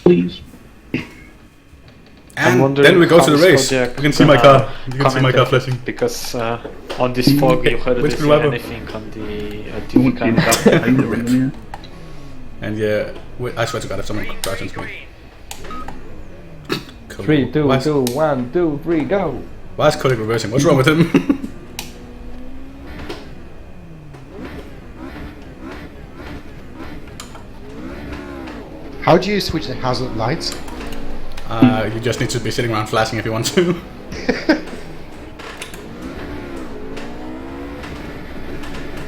please. And then we go to the race. You can see my car. You can see my car flashing. Because on this fog you hardly see anything on the camera. And yeah, wait, I swear to God, if someone crashes into me. 3, 2, 2, 1, 2, 3, go! Why is Kodak reversing? What's wrong with him? How do you switch the hazard lights? You just need to be sitting around flashing if you want to.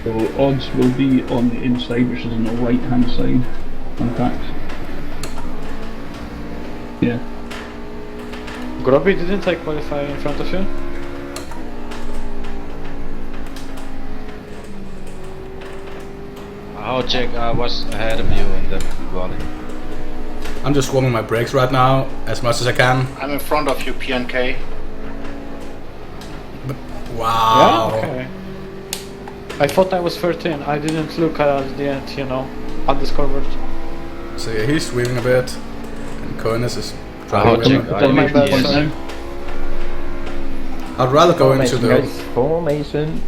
So odds will be on the inside, which is on the right hand side. Contact. Yeah. Grobby, didn't I qualify in front of you? Oh, Jack, I was ahead of you in the volley. I'm just warming my brakes right now as much as I can. I'm in front of you, PNK. But, wow. Yeah, okay. I thought I was 13. I didn't look at the end, you know, at the scoreboard. So yeah, he's sweeping a bit, and Koenis is Oh, driving. Jack, I'd rather go into the... Guys, formation.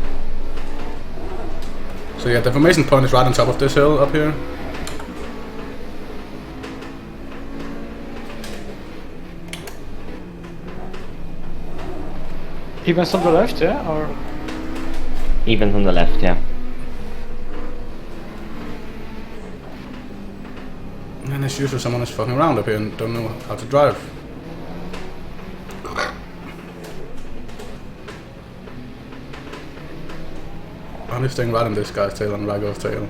So yeah, the formation point is right on top of this hill up here. Evens on the left, yeah? Or Even on the left, yeah. And as usual, someone is fucking around up here and don't know how to drive. I'm just staying right on this guy's tail and Rago's tail.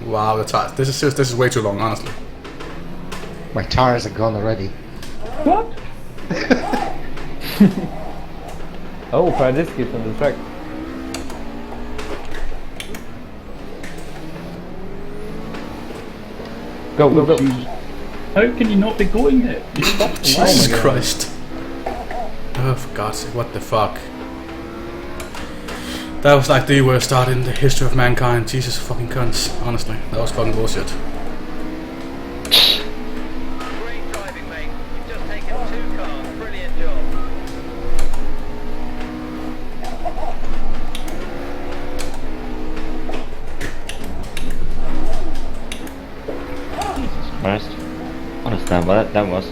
Wow, the tires. This is way too long, honestly. My tires are gone already. What? Oh, Pradiski's on the track. Go, go, go. Jesus. How can you not be going there? You stopped. Jesus Christ. Oh, for God's sake, what the fuck? That was like the worst start in the history of mankind. Jesus fucking cunts. Honestly, that was fucking bullshit. Great driving, mate. You've just taken 2 cars. Brilliant job. Christ. Understand what that was.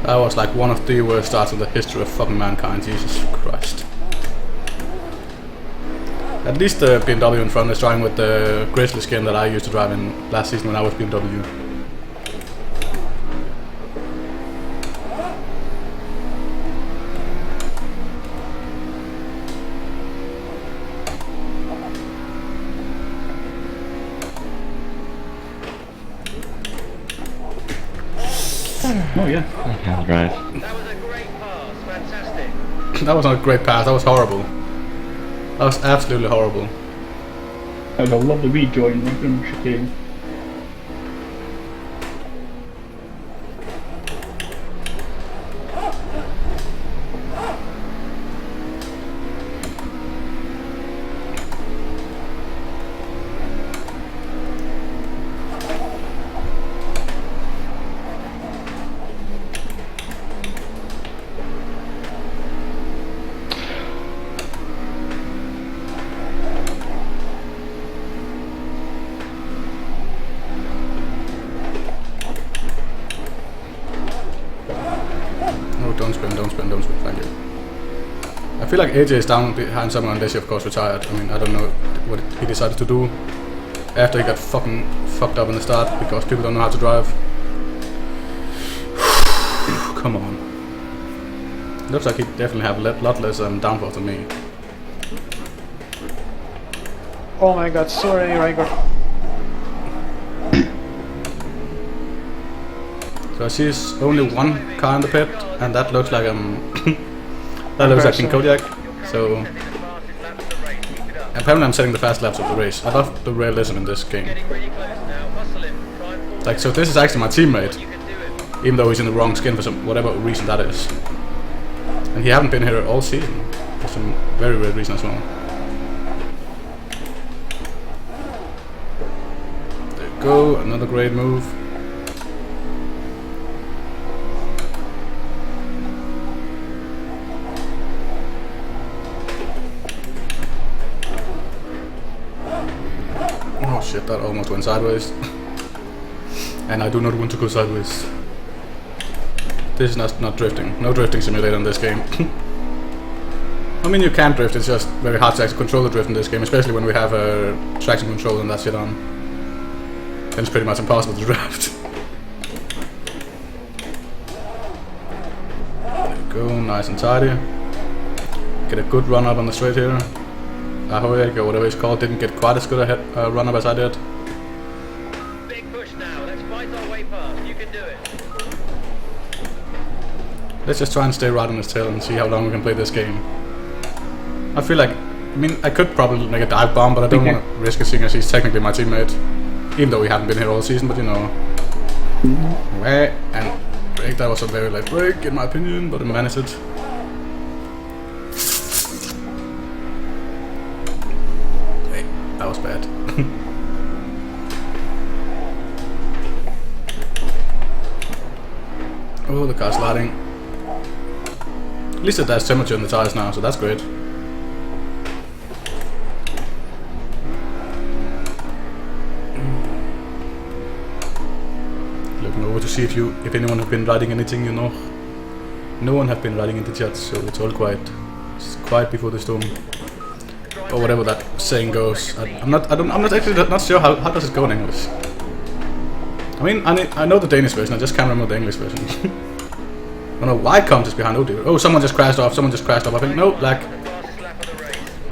That was like one of the worst starts in the history of fucking mankind. Jesus Christ. At least the BMW in front is driving with the Grizzly skin that I used to drive in last season when I was BMW. Oh yeah. I can't drive. That was a great pass. Fantastic. That was not a great pass, that was horrible. That was absolutely horrible. I would have loved a rejoin like in chicane. Don't spin, thank you. I feel like AJ is down behind someone unless he of course retired. I mean, I don't know what he decided to do after he got fucking fucked up in the start because people don't know how to drive. Come on. Looks like he definitely have a lot less downforce than me. oh my god, sorry, Raigor. So I see only one car in the pit, and that looks like that looks like King Kodiak. So apparently I'm setting the fast laps of the race. I love the realism in this game. Like, so this is actually my teammate, even though he's in the wrong skin for whatever reason that is. And he hasn't been here all season for some very weird reason as well. go, another great move. Oh shit, that almost went sideways. And I do not want to go sideways. This is not drifting. No drifting simulator in this game. I mean, you can drift, it's just very hard to actually control the drift in this game, especially when we have traction control and that shit on. Then it's pretty much impossible to drift. There we go, nice and tidy. Get a good run up on the straight here. Aor Gt3, or whatever it's called, didn't get quite as good a run up as I did. Big push now. Let's fight our way past. You can do it. Let's just try and stay right on his tail and see how long we can play this game. I feel like, I mean, I could probably make a dive bomb, but I don't want to risk it seeing as he's technically my teammate. Even though we haven't been here all season, but you know. And break, that was a very late break in my opinion, but I managed it. Hey, that was bad. Oh, the car's sliding. At least it has temperature in the tires now, so that's great. Looking over to see if anyone have been riding anything, you know. No one have been riding in the chat, so it's all quiet. It's quiet before the storm, or whatever that saying goes. I'm not actually not sure how does it go in English. I mean, I know the Danish version. I just can't remember the English version. Oh no, why comes this behind? Oh dear. Oh, someone just crashed off. Someone just crashed off. I think no, lag.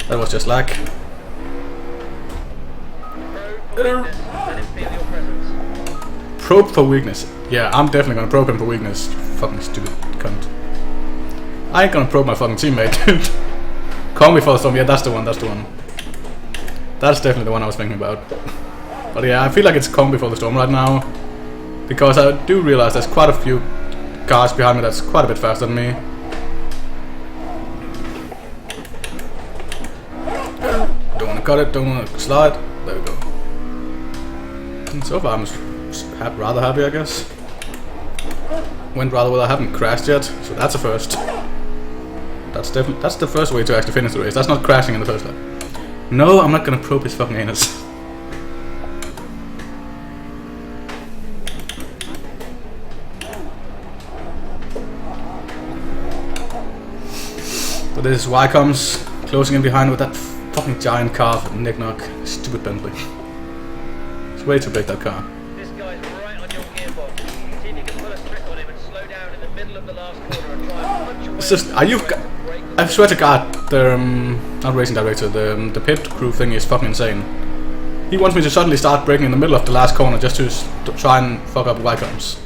That was just lag. Probe for weakness. Yeah, I'm definitely gonna probe him for weakness. Fucking stupid cunt. I ain't gonna probe my fucking teammate, dude. Call me for the storm. Yeah, that's the one. That's the one. That's definitely the one I was thinking about. But yeah, I feel like it's calm before the storm right now, because I do realize there's quite a few cars behind me that's quite a bit faster than me. Don't want to cut it, don't want to slide. There we go. And so far I'm rather happy, I guess. Went rather well. I haven't crashed yet, so that's a first. That's the first way to actually finish the race. That's not crashing in the first lap. No, I'm not gonna probe his fucking anus. But this is why comes closing in behind with that fucking giant car for Nick Knock. Stupid Bentley. It's way too big, that car. This guy's right on your gearbox. See if you can pull a trick on him and slow down in the middle of the last corner and try and punch away. It's just, are you? I swear to God, the not racing director, the pit crew thing is fucking insane. He wants me to suddenly start braking in the middle of the last corner just to try and fuck up Y-coms.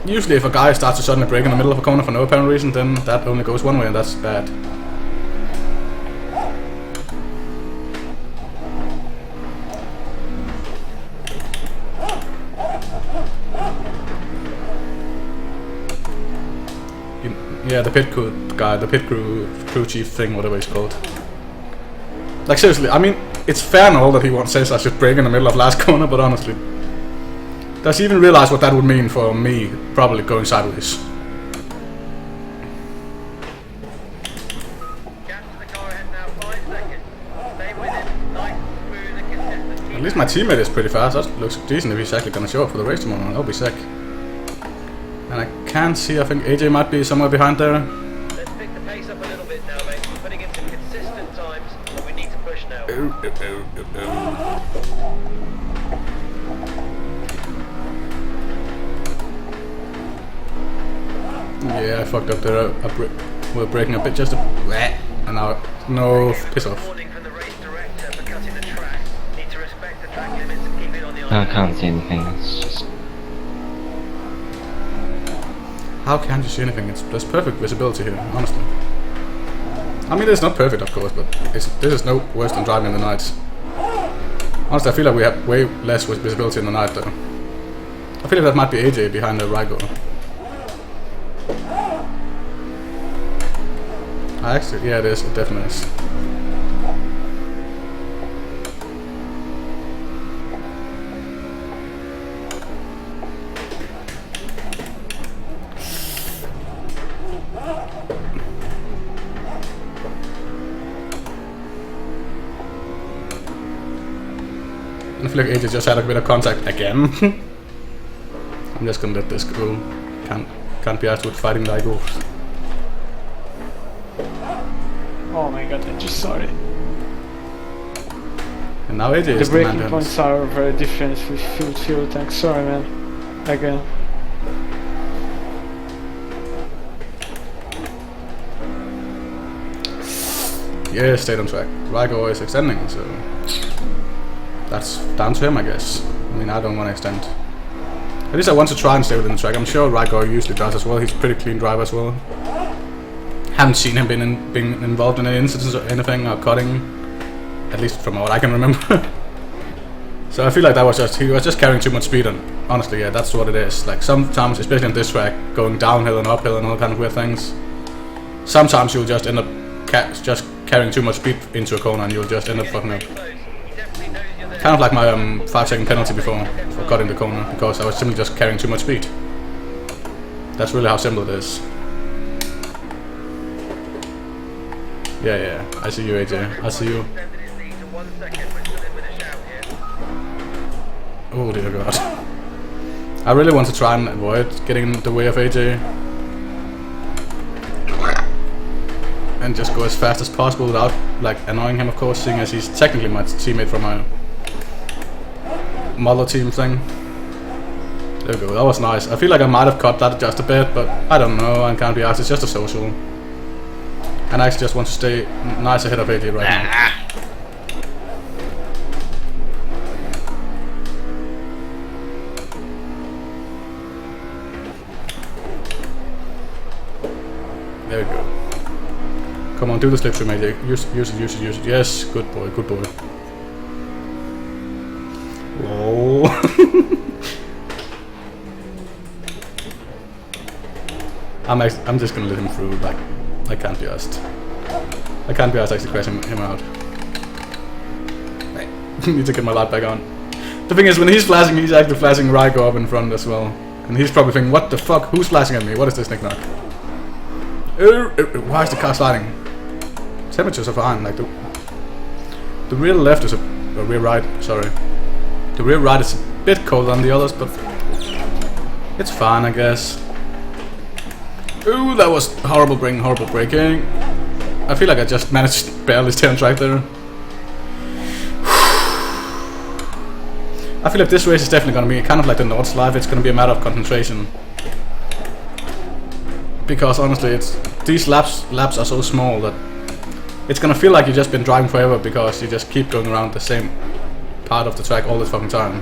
Usually if a guy starts to suddenly brake in the middle of a corner for no apparent reason, then that only goes one way, and that's bad. Yeah, the pit crew guy, the pit crew chief thing, whatever it's called. Like seriously, I mean, it's fair and all that he says I should brake in the middle of last corner, but honestly, does he even realize what that would mean for me probably going sideways? At least my teammate is pretty fast. That looks decent if he's actually gonna show up for the race tomorrow. That'll be sick. And I can see, I think AJ might be somewhere behind there. Let's pick the pace up a little bit now, mate. We're putting in some consistent times, but we need to push now. Yeah, I fucked up there. We're breaking a bit just a... And now... No, piss off. Warning from the race director for cutting the track. Need to respect the track limits and keep it on the I can't see anything. It's just... How can't you see anything? There's perfect visibility here, honestly. I mean, it's not perfect, of course, but this is no worse than driving in the night. Honestly, I feel like we have way less visibility in the night, though. I feel like that might be AJ behind the Rygo. Actually, yeah, it is. It definitely is. I feel like AJ just had a bit of contact again. I'm just gonna let this go. Can't be asked with fighting like wolves. Oh my god, I just saw it. And now AJ The is braking the points are very different with fuel tank. Sorry, man. Again. Yeah, stayed on track. Rygo is extending, so that's down to him, I guess. I mean, I don't want to extend. At least I want to try and stay within the track. I'm sure Rygo usually does as well. He's a pretty clean driver as well. Haven't seen him being involved in any incidents or anything or cutting, at least from what I can remember. So I feel like that was he was just carrying too much speed, and honestly, yeah, that's what it is. Like sometimes, especially on this track, going downhill and uphill and all kind of weird things, sometimes you'll just end up just carrying too much speed into a corner and you'll just end up fucking up. Kind of like my 5-second penalty before for cutting the corner, because I was simply just carrying too much speed. That's really how simple it is. Yeah, I see you, AJ. I see you. Oh dear god. I really want to try and avoid getting in the way of AJ. And just go as fast as possible without like annoying him, of course, seeing as he's technically my teammate from my mother team thing. There we go, that was nice. I feel like I might have cut that just a bit, but I don't know, I can't be asked, it's just a social. And I actually just want to stay nice ahead of AJ right now. There we go. Come on, do the slipstream, AJ. Use it. Yes, good boy, good boy. Whoa. I'm just gonna let him through, like, I can't be asked. I can't be asked actually crashing him out. I need to get my light back on. The thing is, when he's flashing, he's actually flashing Rygo up in front as well. And he's probably thinking, what the fuck, who's flashing at me? What is this knick-knack? Why is the car sliding? Temperatures are fine, like the rear left is rear right, sorry. The rear right is a bit colder than the others, but it's fine, I guess. Ooh, that was horrible braking. I feel like I just managed to barely stay on track there. I feel like this race is definitely gonna be kind of like the Nords live. It's gonna be a matter of concentration. Because honestly, these laps are so small that it's gonna feel like you've just been driving forever because you just keep going around the same part of the track all the fucking time.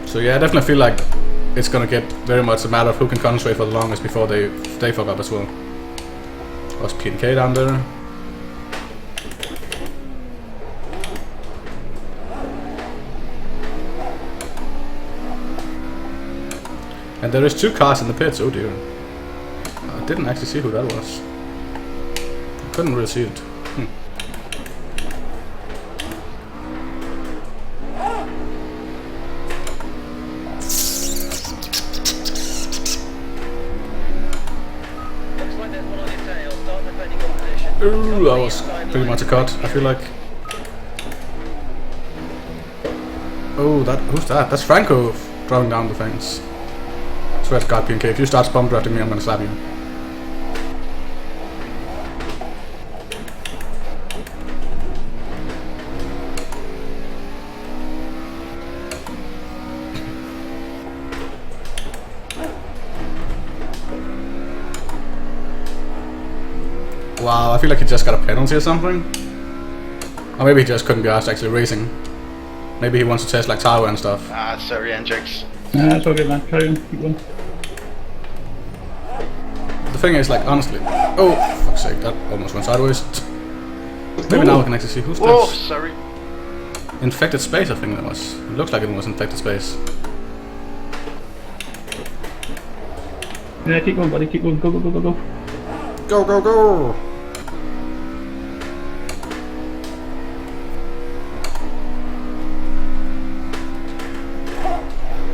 So yeah, I definitely feel like it's gonna get very much a matter of who can concentrate for the longest before they fuck up as well. Was PNK down there? And there is 2 cars in the pits, oh dear. I didn't actually see who that was. I couldn't really see it. Ooh, that was pretty much a cut, I feel like. Oh, who's that? That's Franco driving down the fence. I swear to God, PNK, if you start bump drafting me, I'm gonna slap you. Wow, I feel like he just got a penalty or something. Or maybe he just couldn't be asked actually racing. Maybe he wants to test like tower and stuff. Sorry, Anjax. Nah, it's all good, man. Carry on. Keep going. The thing is, like, honestly... Oh, fuck's sake, that almost went sideways. Maybe now we can actually see who's Oh, this. sorry. Infected space, I think that was. It looks like it was infected space. Yeah, keep going, buddy. Keep going. Go, go, go, go, go. Go, go, go!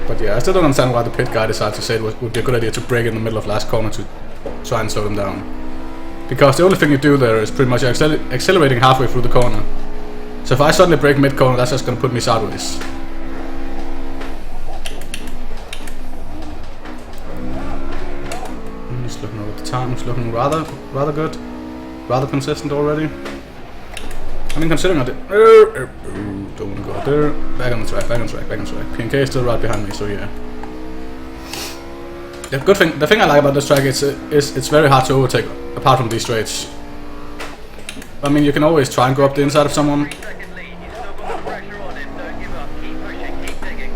But yeah, I still don't understand why the pit guy decided to say it would be a good idea to brake in the middle of last corner to try and slow them down. Because the only thing you do there is pretty much accelerating halfway through the corner. So if I suddenly break mid-corner, that's just gonna put me sideways. I'm just looking over the time, it's looking rather good. Rather consistent already. I mean, considering I did... don't wanna go out there. Back on the track. PNK is still right behind me, so yeah. The thing I like about this track is it's very hard to overtake, apart from these straights. I mean, you can always try and go up the inside of someone. 3 second lead. You've still got the pressure on him. Don't give up. Keep pushing. Keep digging.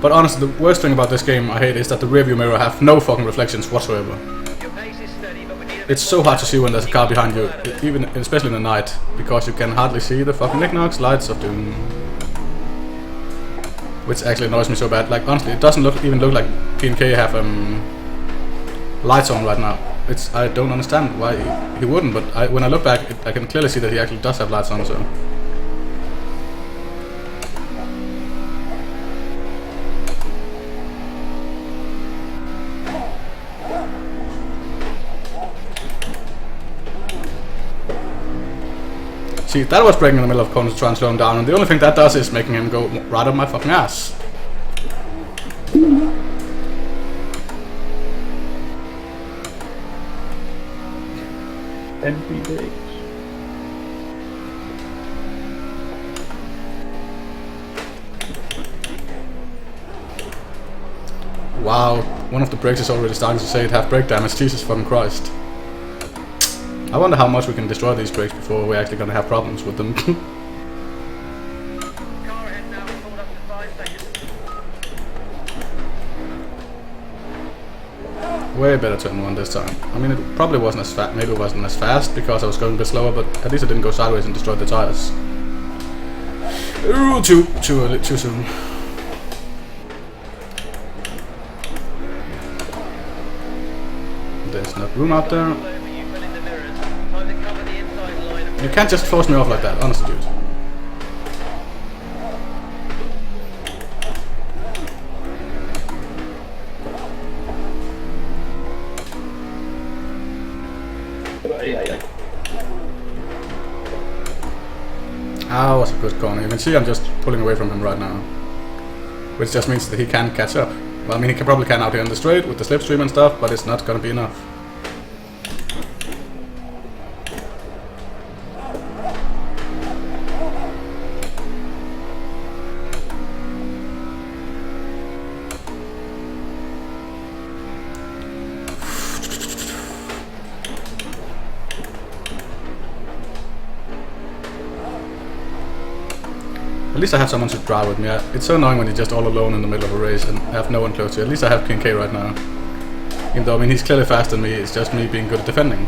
But honestly, the worst thing about this game I hate is that the rearview mirror have no fucking reflections whatsoever. Your pace is steady, but we need a bit It's so hard to see when there's a car behind you, even especially in the night, because you can hardly see the fucking knickknacks, lights of doom. Which actually annoys me so bad. Like honestly, it doesn't even look like PNK have lights on right now. I don't understand why he wouldn't, but when I look back, I can clearly see that he actually does have lights on. So. See, that was breaking in the middle of corners to try and slow him down, and the only thing that does is making him go right up my fucking ass. Empty brakes. Wow, one of the brakes is already starting to say it have brake damage. Jesus fucking Christ. I wonder how much we can destroy these brakes before we're actually gonna have problems with them. car ahead now. Pulled up to 5 seconds. Way better turn one this time. I mean, it probably wasn't as fast. Maybe it wasn't as fast because I was going a bit slower, but at least I didn't go sideways and destroy the tires. Ooh, too early, too soon. There's not room out there. You can't just force me off like that, honestly, dude. Ah, was a good corner. You can see I'm just pulling away from him right now. Which just means that he can't catch up. Well, I mean, he probably can out here on the straight with the slipstream and stuff, but it's not gonna be enough. At least I have someone to drive with me. It's so annoying when you're just all alone in the middle of a race and have no one close to you. At least I have PNK right now. Even though, I mean, he's clearly faster than me, it's just me being good at defending.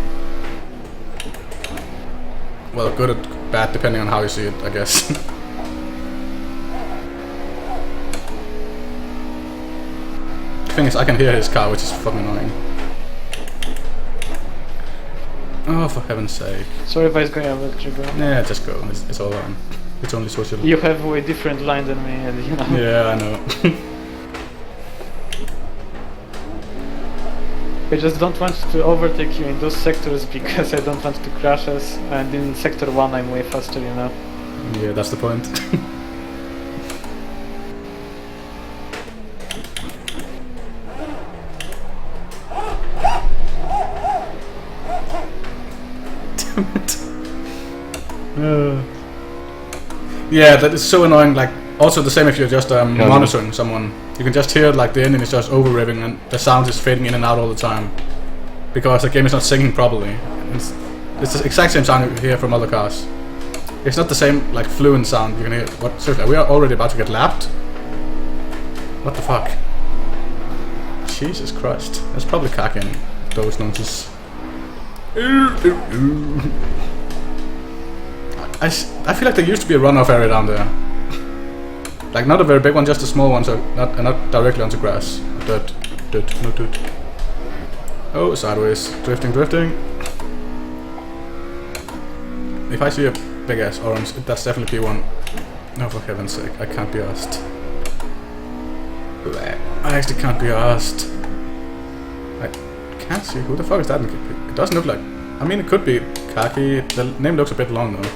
Well, good or bad, depending on how you see it, I guess. The thing is, I can hear his car, which is fucking annoying. Oh, for heaven's sake. Sorry if I was going to let you go. Yeah, just go. It's all fine. It's only social. You have a way different line than me, and you know. Yeah, I know. I just don't want to overtake you in those sectors because I don't want to crash us, and in sector 1 I'm way faster, you know. Yeah, that's the point. Damn it. Yeah, that is so annoying. Like, also the same if you're just monitoring someone. You can just hear like the engine is just over revving and the sound is fading in and out all the time because the game is not syncing properly. It's the exact same sound you hear from other cars. It's not the same like fluent sound you can hear. What? Seriously, we are already about to get lapped. What the fuck? Jesus Christ! That's probably cacking those noises. I feel like there used to be a runoff area down there. Like, not a very big one, just a small one, so not directly onto grass. Dirt. Oh, sideways. Drifting. If I see a big ass orange, that's definitely P1. No, for heaven's sake, I can't be asked. I actually can't be asked. I can't see. Who the fuck is that? It doesn't look like... I mean, it could be Kaki. The name looks a bit long though.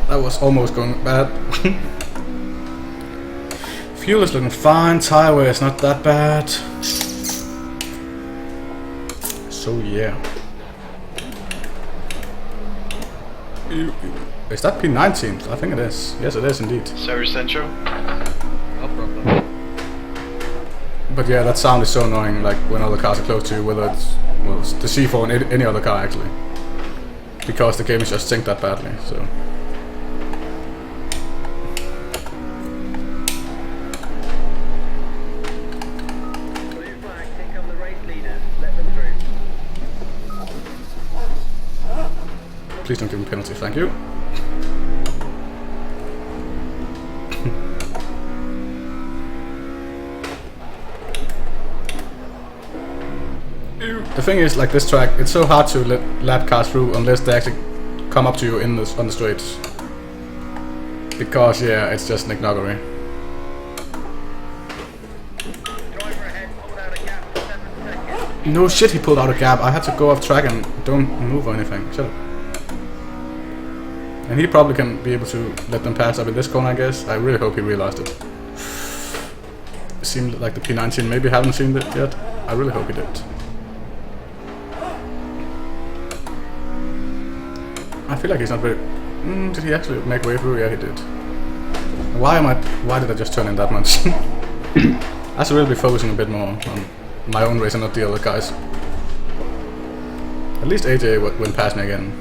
That was almost going bad. Fuel is looking fine. Tire wear is not that bad. So yeah. Is that P19? I think it is. Yes, it is indeed. Sorry, Central. No problem. But yeah, that sound is so annoying. Like when other cars are close to you, whether it's the C4 and any other car actually, because the game is just synced that badly. So. Blue flag, here come the race leaders. Let them through. Please don't give me penalty, thank you. The thing is, like this track, it's so hard to let lap cars through unless they actually come up to you on the straights. Because yeah, it's just nicknoggery. Driver ahead pulled out a gap for 7 seconds. No shit, he pulled out a gap. I had to go off track and don't move or anything. Shut up. And he probably can be able to let them pass up in this corner, I guess. I really hope he realized it. It seemed like the P19 maybe haven't seen it yet. I really hope he did. I feel like he's not very... did he actually make way through? Yeah, he did. Why did I just turn in that much? I should really be focusing a bit more on my own race and not the other guys. At least AJ went past me again.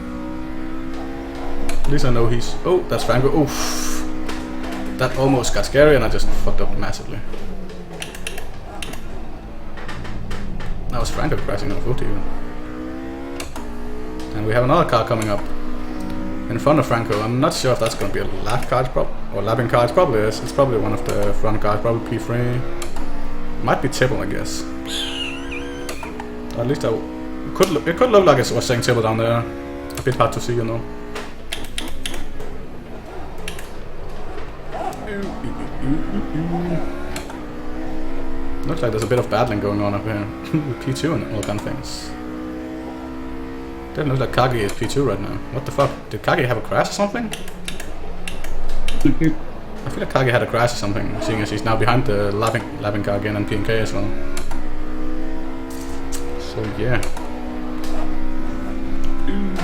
At least I know he's... Oh, that's Franco. Oof. That almost got scary and I just fucked up massively. That was Franco crashing on foot even. And we have another car coming up in front of Franco. I'm not sure if that's going to be a lap car or lapping car. It probably is. It's probably one of the front cars, probably P3. Might be Tibble, I guess. At least it could look like it was saying Tibble down there. A bit hard to see, you know. Looks like there's a bit of battling going on up here with P2 and all kind of things. Doesn't look like Kagi is P2 right now. What the fuck? Did Kagi have a crash or something? I feel like Kagi had a crash or something, seeing as he's now behind the lapping car again and P&K as well. So yeah.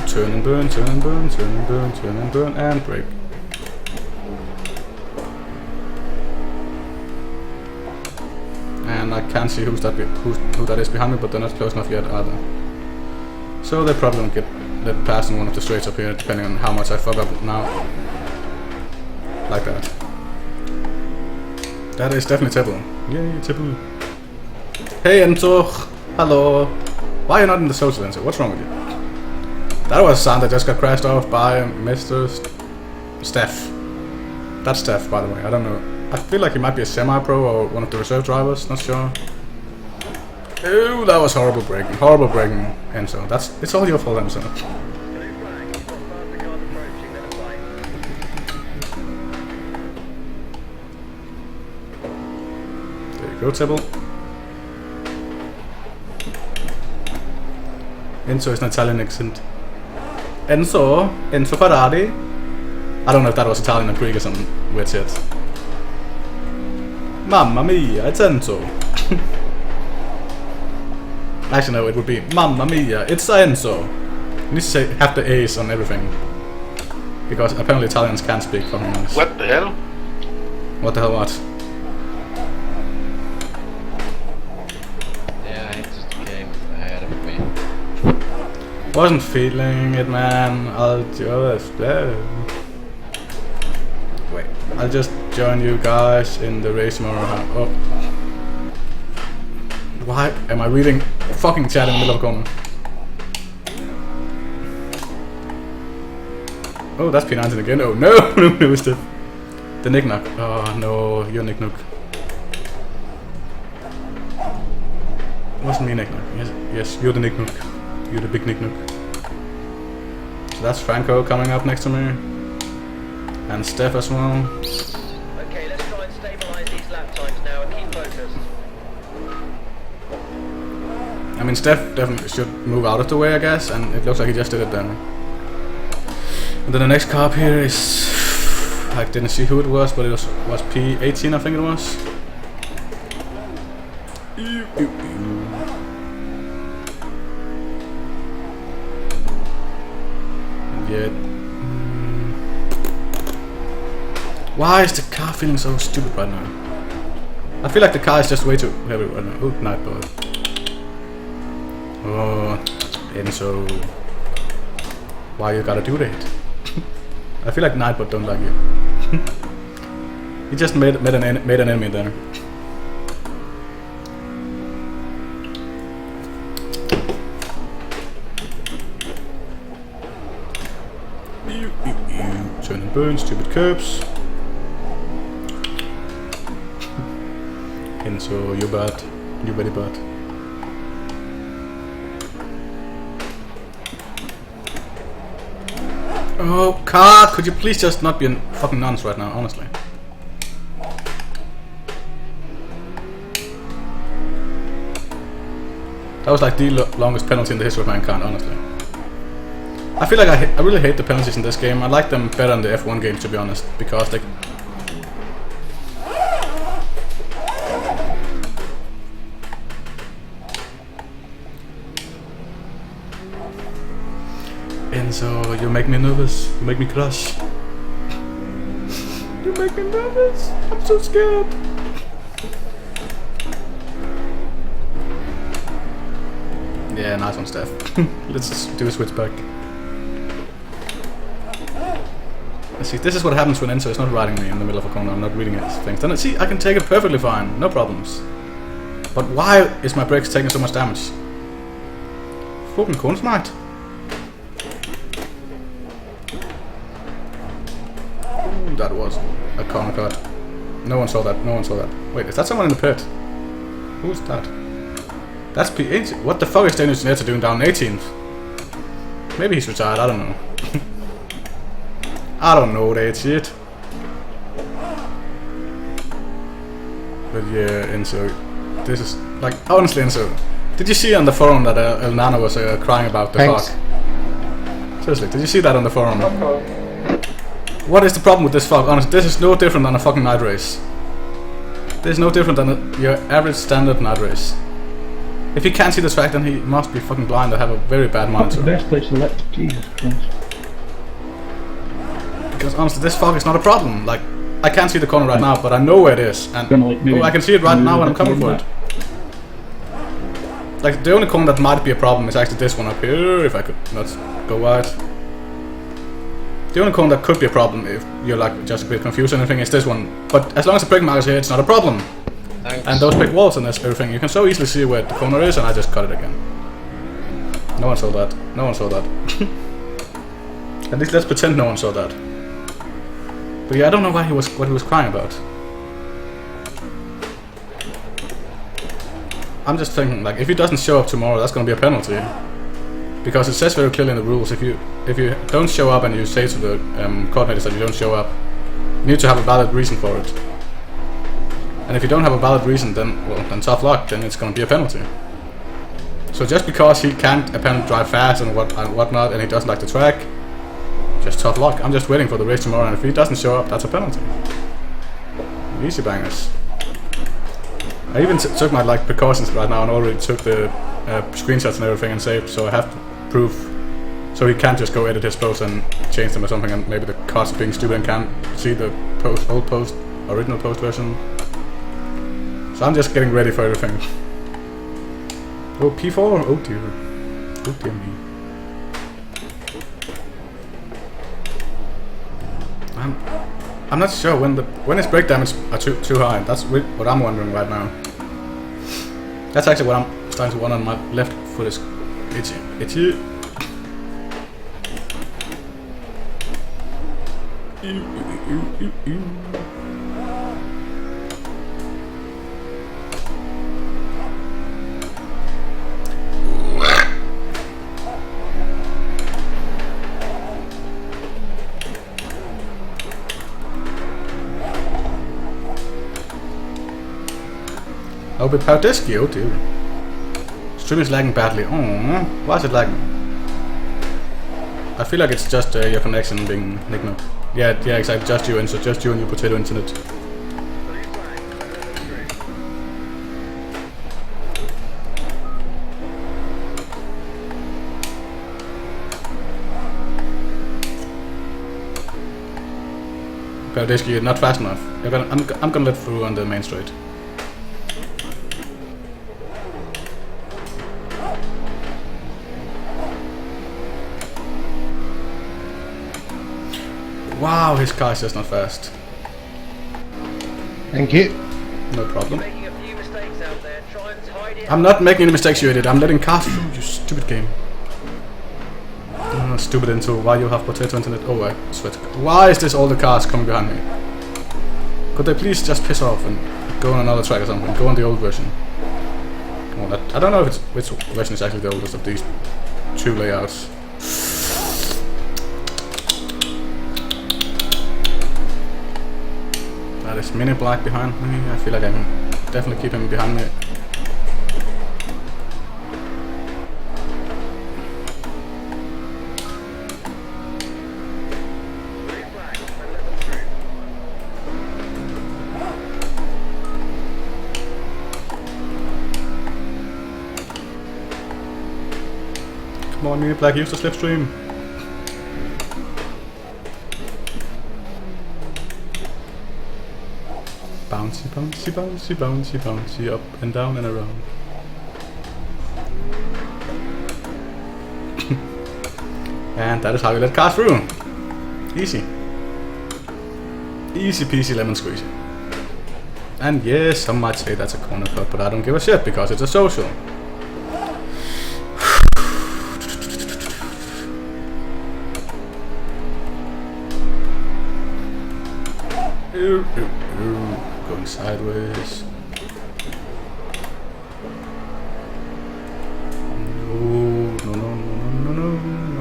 Turn and burn, turn and burn, turn and burn, turn and burn, and brake. And I can't see who that is behind me, but they're not close enough yet either. So they probably won't get let past in one of the straights up here, depending on how much I fuck up now. Like that. That is definitely Tibble. Yay, Tibble. Hey Enzo! Hello! Why are you not in the social, Enzo? What's wrong with you? That was a sound that just got crashed off by Mr. Steph. That's Steph, by the way. I don't know. I feel like he might be a semi-pro or one of the reserve drivers, not sure. Oh, that was horrible braking, Enzo. It's all your fault, Enzo. Blue flag, you've got faster cars approaching, let them fight. There you go, Tibble. Enzo is an Italian accent. Enzo Ferrari. I don't know if that was Italian or Greek or some weird shit. Mamma mia, it's Enzo. Actually, no, it would be Mamma mia, it's Enzo. You need to have the A's on everything. Because apparently Italians can't speak fucking English. What the hell? What the hell, what? Yeah, he just came ahead of me. Wasn't feeling it, man. I'll just... Wait, I'll just join you guys in the race tomorrow. Oh. Why am I reading fucking chat in the middle of a corner? Oh, that's P19 again. Oh no, no, it was the Nick Nook. Oh no, you're Nick Nook. It wasn't me, Nick Nook. Yes, you're the Nick Nook. You're the big Nick Nook. So that's Franco coming up next to me. And Steph as well. Okay, let's try and stabilise these lap times now and keep focused. I mean, Steph definitely should move out of the way, I guess, and it looks like he just did it then. And then the next car up here is... I didn't see who it was, but it was P18, I think it was. Yeah. Why is the car feeling so stupid right now? I feel like the car is just way too heavy right now. Oh, Nightbot. Oh, Enzo. Why you gotta do that? I feel like Nightbot don't like you. He just made an enemy there. Turn and burn, stupid curbs. Enzo, you bad. You very bad. Oh, car! Could you please just not be a fucking nonce right now, honestly? That was like the longest penalty in the history of mankind, honestly. I feel like I really hate the penalties in this game. I like them better in the F1 games, to be honest, because they... Enzo, you make me nervous. You make me crush. You make me nervous. I'm so scared. Yeah, nice one, Steph. Let's just do a switch back. See, this is what happens when Enzo is not riding me in the middle of a corner. I'm not reading his things. Then see, I can take it perfectly fine, no problems. But why is my brakes taking so much damage? Fucking Kornsmite. Ooh, that was a corner cut. No one saw that. No one saw that. Wait, is that someone in the pit? Who's that? That's P18. What the fuck is Daniel Janetta doing down 18th? Maybe he's retired. I don't know. I don't know that shit. But yeah, Enzo, this is like honestly, Enzo. Did you see on the forum that El Nano was crying about the Thanks. fog? Seriously, did you see that on the forum? What is the problem with this fog? Honestly, this is no different than a fucking night race. This is no different than your average standard night race. If he can't see the track, then he must be fucking blind or have a very bad That's the monitor. best place to let. Jesus Christ. Because honestly, this fog is not a problem. Like, I can't see the corner right now, but I know where it is, and Gonna, like, maybe oh, I can see it right now when I'm coming for that. it. Like, the only corner that might be a problem is actually this one up here. If I could not go wide. The only corner that could be a problem if you're like just a bit confused or anything is this one. But as long as the brake mark is here, it's not a problem. Thanks. And those big walls and this everything, you can so easily see where the corner is, and I just cut it again. No one saw that. No one saw that. At least let's pretend no one saw that. But yeah, I don't know what he was crying about. I'm just thinking, like, if he doesn't show up tomorrow, that's gonna be a penalty. Because it says very clearly in the rules, if you don't show up and you say to the coordinators that you don't show up, you need to have a valid reason for it. And if you don't have a valid reason, then tough luck. Then it's gonna be a penalty. So just because he can't apparently drive fast and whatnot, and he doesn't like the track, just tough luck. I'm just waiting for the race tomorrow, and if he doesn't show up, that's a penalty. Easy bangers. I even took my precautions right now and already took the screenshots and everything and saved, so I have proof. So he can't just go edit his posts and change them or something, and maybe the cards being stupid and can't see the original post version. So I'm just getting ready for everything. Oh, P4? Oh dear. Oh dear me. I'm not sure when his brake damage are too high. That's what I'm wondering right now. That's actually what I'm starting to wonder. On my left foot is itchy. Itchy. Oh, but Paudeski, oh dear. Stream is lagging badly. Oh, why is it lagging? I feel like it's just your connection being nicknamed. Yeah, exactly. Just you, and so just you and your potato internet. Basically, you're not fast enough. I'm gonna let through on the main straight. Wow, his car is just not fast. Thank you. No problem. Making a few mistakes out there. Try and tidy it. I'm not making any mistakes, you idiot. I'm letting cars through, you stupid game. Stupid into why you have potato internet. Oh, I swear to God. Why is this all the cars coming behind me? Could they please just piss off and go on another track or something? Go on the old version. Well, I don't know if which version is actually the oldest of these two layouts. That is Mini Black behind me. I feel like I can definitely keep him behind me. Come on, Mini Black, use the slipstream. Bouncy, bouncy, bouncy, bouncy, bouncy, up and down and around. And that is how you let cars through. Easy. Easy peasy lemon squeezy. And yes, some might say that's a corner cut, but I don't give a shit because it's a social. Going sideways.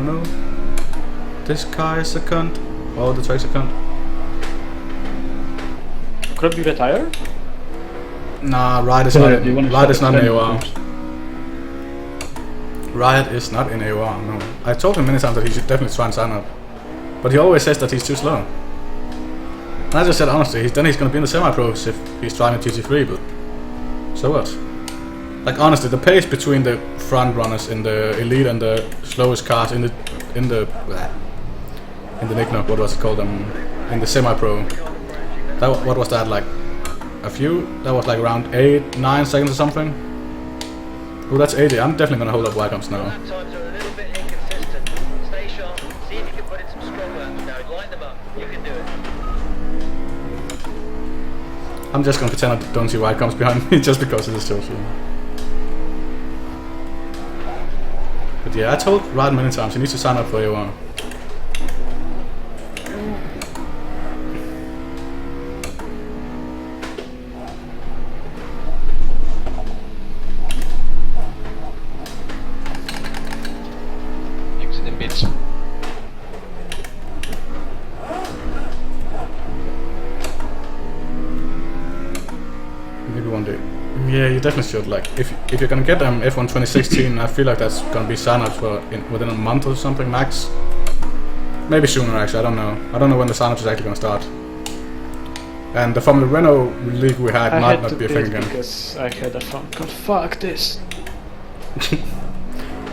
No. This car is a cunt. Oh, the track's a cunt. Could it be retire? Nah, Riot is not. Do you wanna Riot is not stop in the AOR. first? Riot is not in AOR. No, I told him many times that he should definitely try and sign up, but he always says that he's too slow. And I just said honestly, then he's gonna be in the semi-pros if he's trying a GT3, but so what? Like honestly, the pace between the front runners in the elite and the slowest cars in the Nicknock, what was it called? In the semi-pro. What was that like? A few? That was like around 8-9 seconds or something. Oh, that's 80. I'm definitely gonna hold up Wycombs now. Lap times are a little bit inconsistent. Stay sharp. See if you can put in some strong laps now. Light them up. You can do it. I'm just gonna pretend I don't see Wycombs behind me just because it is social. But yeah, I told Rod many times he needs to sign up for AOR. Exit in bits. Maybe one day. Yeah, you definitely should. Like, if you're gonna get F1 2016, I feel like that's gonna be sign-ups for within a month or something max. Maybe sooner actually. I don't know. I don't know when the sign-ups is actually gonna start. And the Formula Renault league we had might not be a thing again. Because I had a phone call. Fuck this.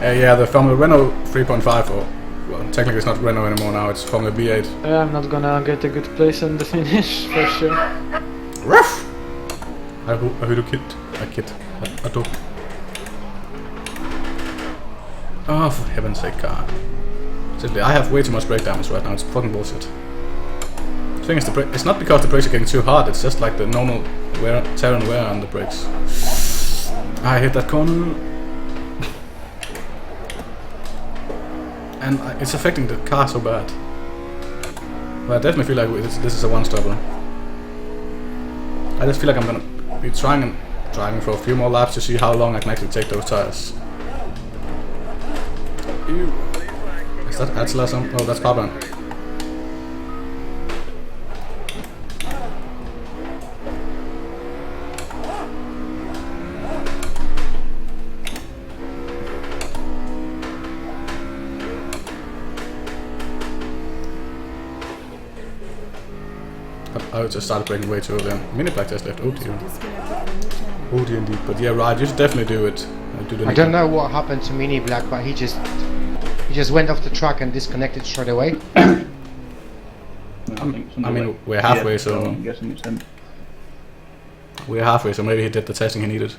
Yeah, the Formula Renault 3.5, or well, technically it's not Renault anymore now. It's Formula V8. I'm not gonna get a good place in the finish for sure. Ruff! I do kid. I do. Oh, for heaven's sake, car. Seriously, I have way too much brake damage right now. It's fucking bullshit. The thing is, it's not because the brakes are getting too hard. It's just like the normal tear and wear on the brakes. I hit that corner. And it's affecting the car so bad. But I definitely feel like this is a one-stopper. I just feel like I'm gonna be driving for a few more laps to see how long I can actually take those tires. Ew. Is that Attila? Oh, that's Paban. I just started braking way too early. Mini black just left. Oh dear. Oh dear indeed. But yeah, right. You should definitely do it. I don't know what happened to Mini Black, but he just went off the track and disconnected straight away. I mean, we're halfway, so I'm guessing it's him. we're halfway. So maybe he did the testing he needed.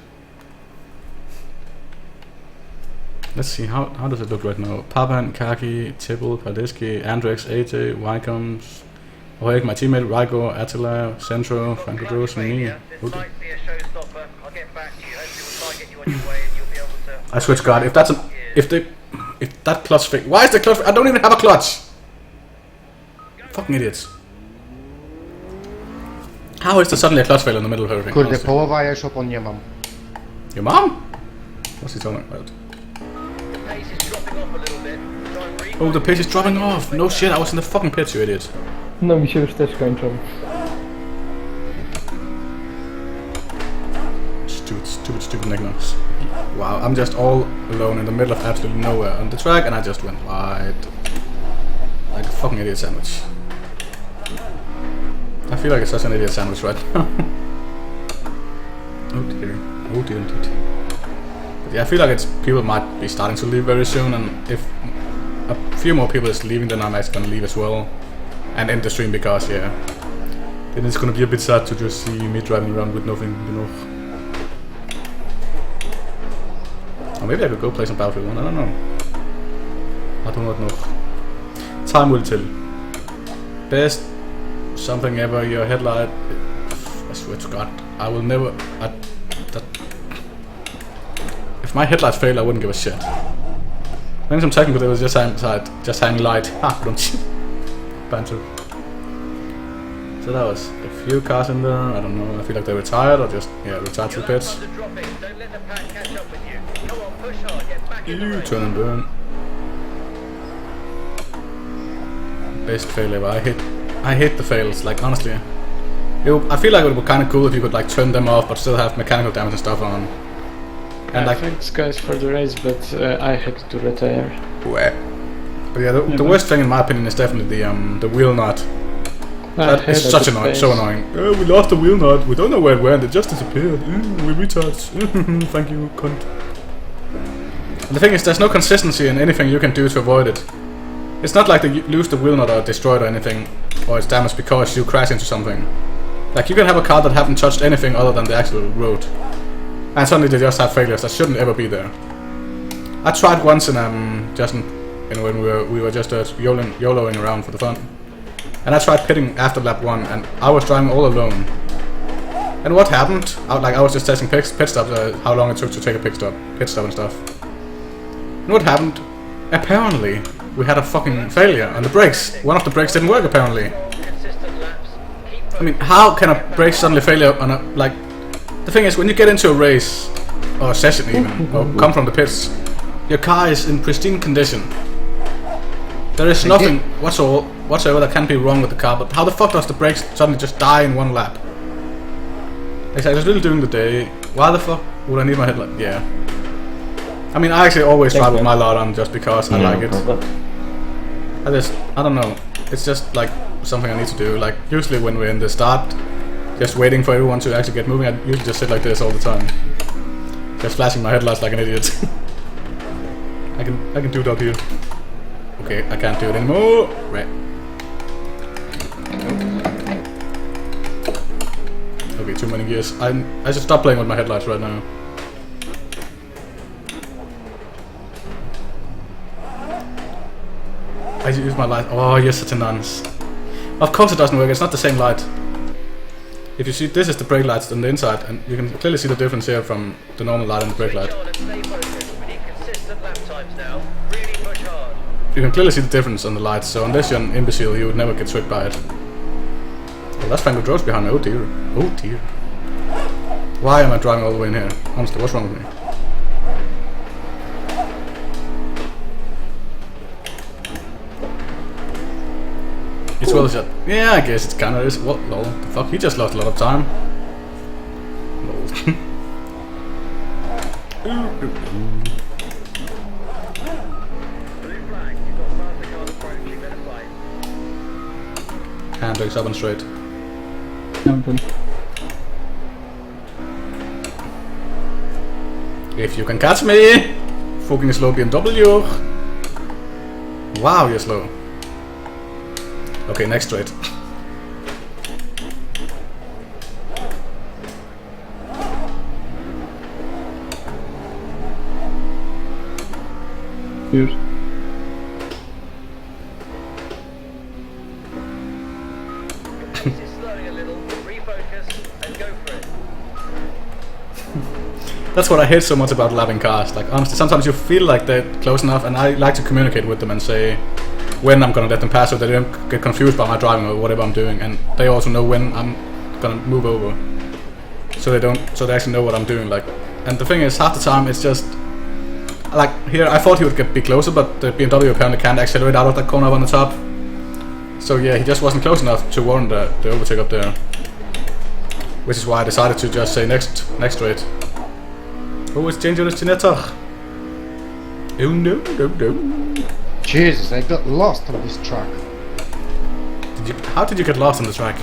Let's see, how does it look right now? Papan, Kaki, Tibble, Paldiski, Andrex, AJ, Wycombs, Oeg, my teammate, Rygo, Attila, Centro, Franco Gross, and me. This might be a showstopper. I'll get back to you. Hopefully we'll try and get you on your way and you'll be able to... I swear to God, if that clutch fail, why is the clutch? I don't even have a clutch. Fucking idiots. How is there suddenly a clutch fail in the middle of everything? Kurde, honestly? połowa airshop on nie mam. Your mom? What's he talking about? The pace is dropping off a little bit. Try and read Oh, the pace is dropping off. No shit, I was in the fucking pits, you idiot. No, mi się już też kończą. Stupid knickknacks. Wow, I'm just all alone in the middle of absolutely nowhere on the track, and I just went wide. Like a fucking idiot sandwich. I feel like it's such an idiot sandwich right now. Oh dear indeed. But yeah, I feel like people might be starting to leave very soon, and if a few more people is leaving, then I'm actually gonna leave as well and end the stream, because yeah, then it's gonna be a bit sad to just see me driving around with nothing, you know. Or maybe I could go play some Battlefield 1, I don't know. I do not know. Time will tell. Best something ever, your headlight. I swear to God, I will never. If my headlights fail, I wouldn't give a shit. Maybe some technical, it was just hang light. Ha, don't you? Banter. So that was a few cars in there. I don't know. I feel like they retired or just retired to the pits. Don't let the pack catch up with you. Come on, push hard, get back in the race. Turn and burn. Best fail ever. I hate the fails. Like honestly, I feel like it would be kind of cool if you could like turn them off but still have mechanical damage and stuff on. And like, thanks guys for the race, but I had to retire. but yeah, the worst thing in my opinion is definitely the wheel nut. That is such annoying, so annoying. We lost the wheel nut. We don't know where it went. It just disappeared. We retards. Thank you, cunt. And the thing is, there's no consistency in anything you can do to avoid it. It's not like they lose the wheel nut or destroyed or anything, or it's damaged because you crash into something. Like you can have a car that haven't touched anything other than the actual road, and suddenly they just have failures that shouldn't ever be there. I tried once in when we were just YOLOing around for the fun. And I tried pitting after lap 1, and I was driving all alone. And what happened? I was just testing pit stops, how long it took to take a pit stop and stuff. And what happened? Apparently, we had a fucking failure on the brakes. One of the brakes didn't work, apparently. I mean, how can a brake suddenly fail on a, like... The thing is, when you get into a race, or a session even, or come from the pits, your car is in pristine condition. There is nothing whatsoever that can be wrong with the car, but how the fuck does the brakes suddenly just die in one lap? Exactly, I was really doing the day. Why the fuck would I need my headlight? Yeah. I mean, I actually always drive with my light on just because I like it. I don't know. It's just like something I need to do. Like usually when we're in the start, just waiting for everyone to actually get moving, I usually just sit like this all the time, just flashing my headlights like an idiot. I can do it up here. Okay, I can't do it anymore. Right. Okay, too many gears. I should stop playing with my headlights right now. I use my light. Oh, you're such a nonce. Of course it doesn't work. It's not the same light. If you see, this is the brake lights on the inside, and you can clearly see the difference here from the normal light and the brake light. You can clearly see the difference on the lights, so unless you're an imbecile, you would never get tricked by it. Well, that's Franco Drones behind me. Oh dear. Oh dear. Why am I driving all the way in here? Honestly, what's wrong with me? It's well shot. Yeah, I guess it's kinda is. What? Lol. The fuck? He just lost a lot of time. Lol. Hand looks up and straight. Everything. If you can catch me! Fucking slow BMW. Wow, you're slow. Okay, next straight. Cheers. This is slowing a little. Refocus and go for it. That's what I hate so much about lapping cars. Like, honestly, sometimes you feel like they're close enough, and I like to communicate with them and say when I'm gonna let them pass so they don't get confused by my driving or whatever I'm doing, and they also know when I'm gonna move over. So they actually know what I'm doing. Like, and the thing is, half the time it's just like here. I thought he would be closer, but the BMW apparently can't accelerate out of that corner up on the top. So yeah, he just wasn't close enough to warrant the overtake up there. Which is why I decided to just say next straight. Oh, it's dangerous to netter. Oh no. Jesus, I got lost on this track. How did you get lost on the track?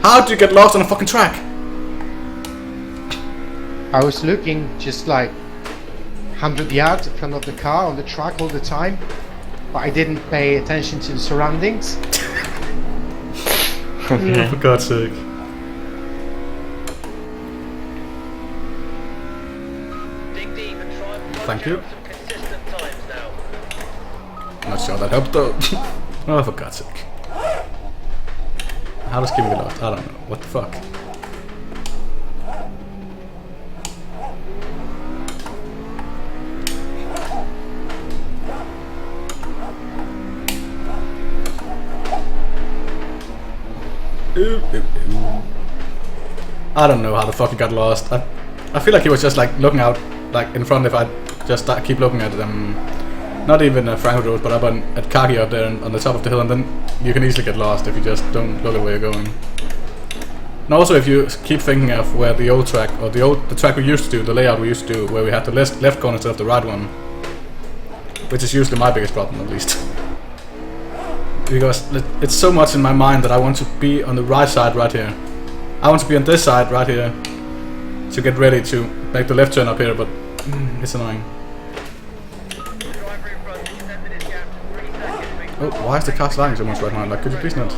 How did you get lost on a fucking track? I was looking just like 100 yards in front of the car on the track all the time, but I didn't pay attention to the surroundings. Oh, for God's sake. Dig deep and try and punch Thank you. out some consistent times now. Not sure that helped though. Oh, for God's sake. How does Kimmy get lost? I don't know. What the fuck? I don't know how the fuck he got lost. I feel like he was just like looking out like in front if I just keep looking at not even Franco Road, but up at Kagi up there on the top of the hill, and then you can easily get lost if you just don't look at where you're going. And also if you keep thinking of where the old track, or the track we used to do, the layout we used to do, where we had the left corner instead of the right one, which is usually my biggest problem at least. Because it's so much in my mind that I want to be on the right side right here. I want to be on this side right here to get ready to make the left turn up here, but it's annoying. Driver in front extended his gap to 3 seconds. Oh, why is the car sliding so much right now? Like, could you please not?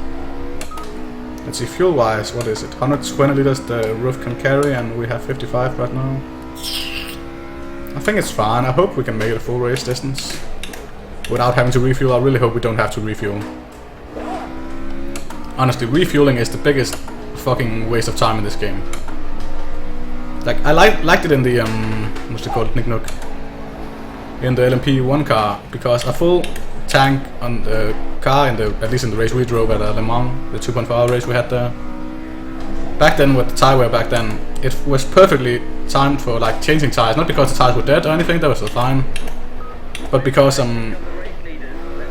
Let's see, fuel-wise, what is it? 120 liters the roof can carry, and we have 55 right now. I think it's fine. I hope we can make it a full race distance without having to refuel. I really hope we don't have to refuel. Honestly, refueling is the biggest fucking waste of time in this game. Like, I liked it in the what's it called, Nick Nook, in the LMP1 car, because a full tank on the car, at least in the race we drove at Le Mans, the 2.5-hour race we had there. Back then, with the tire wear back then, it was perfectly timed for like changing tires. Not because the tires were dead or anything, that was still fine, but because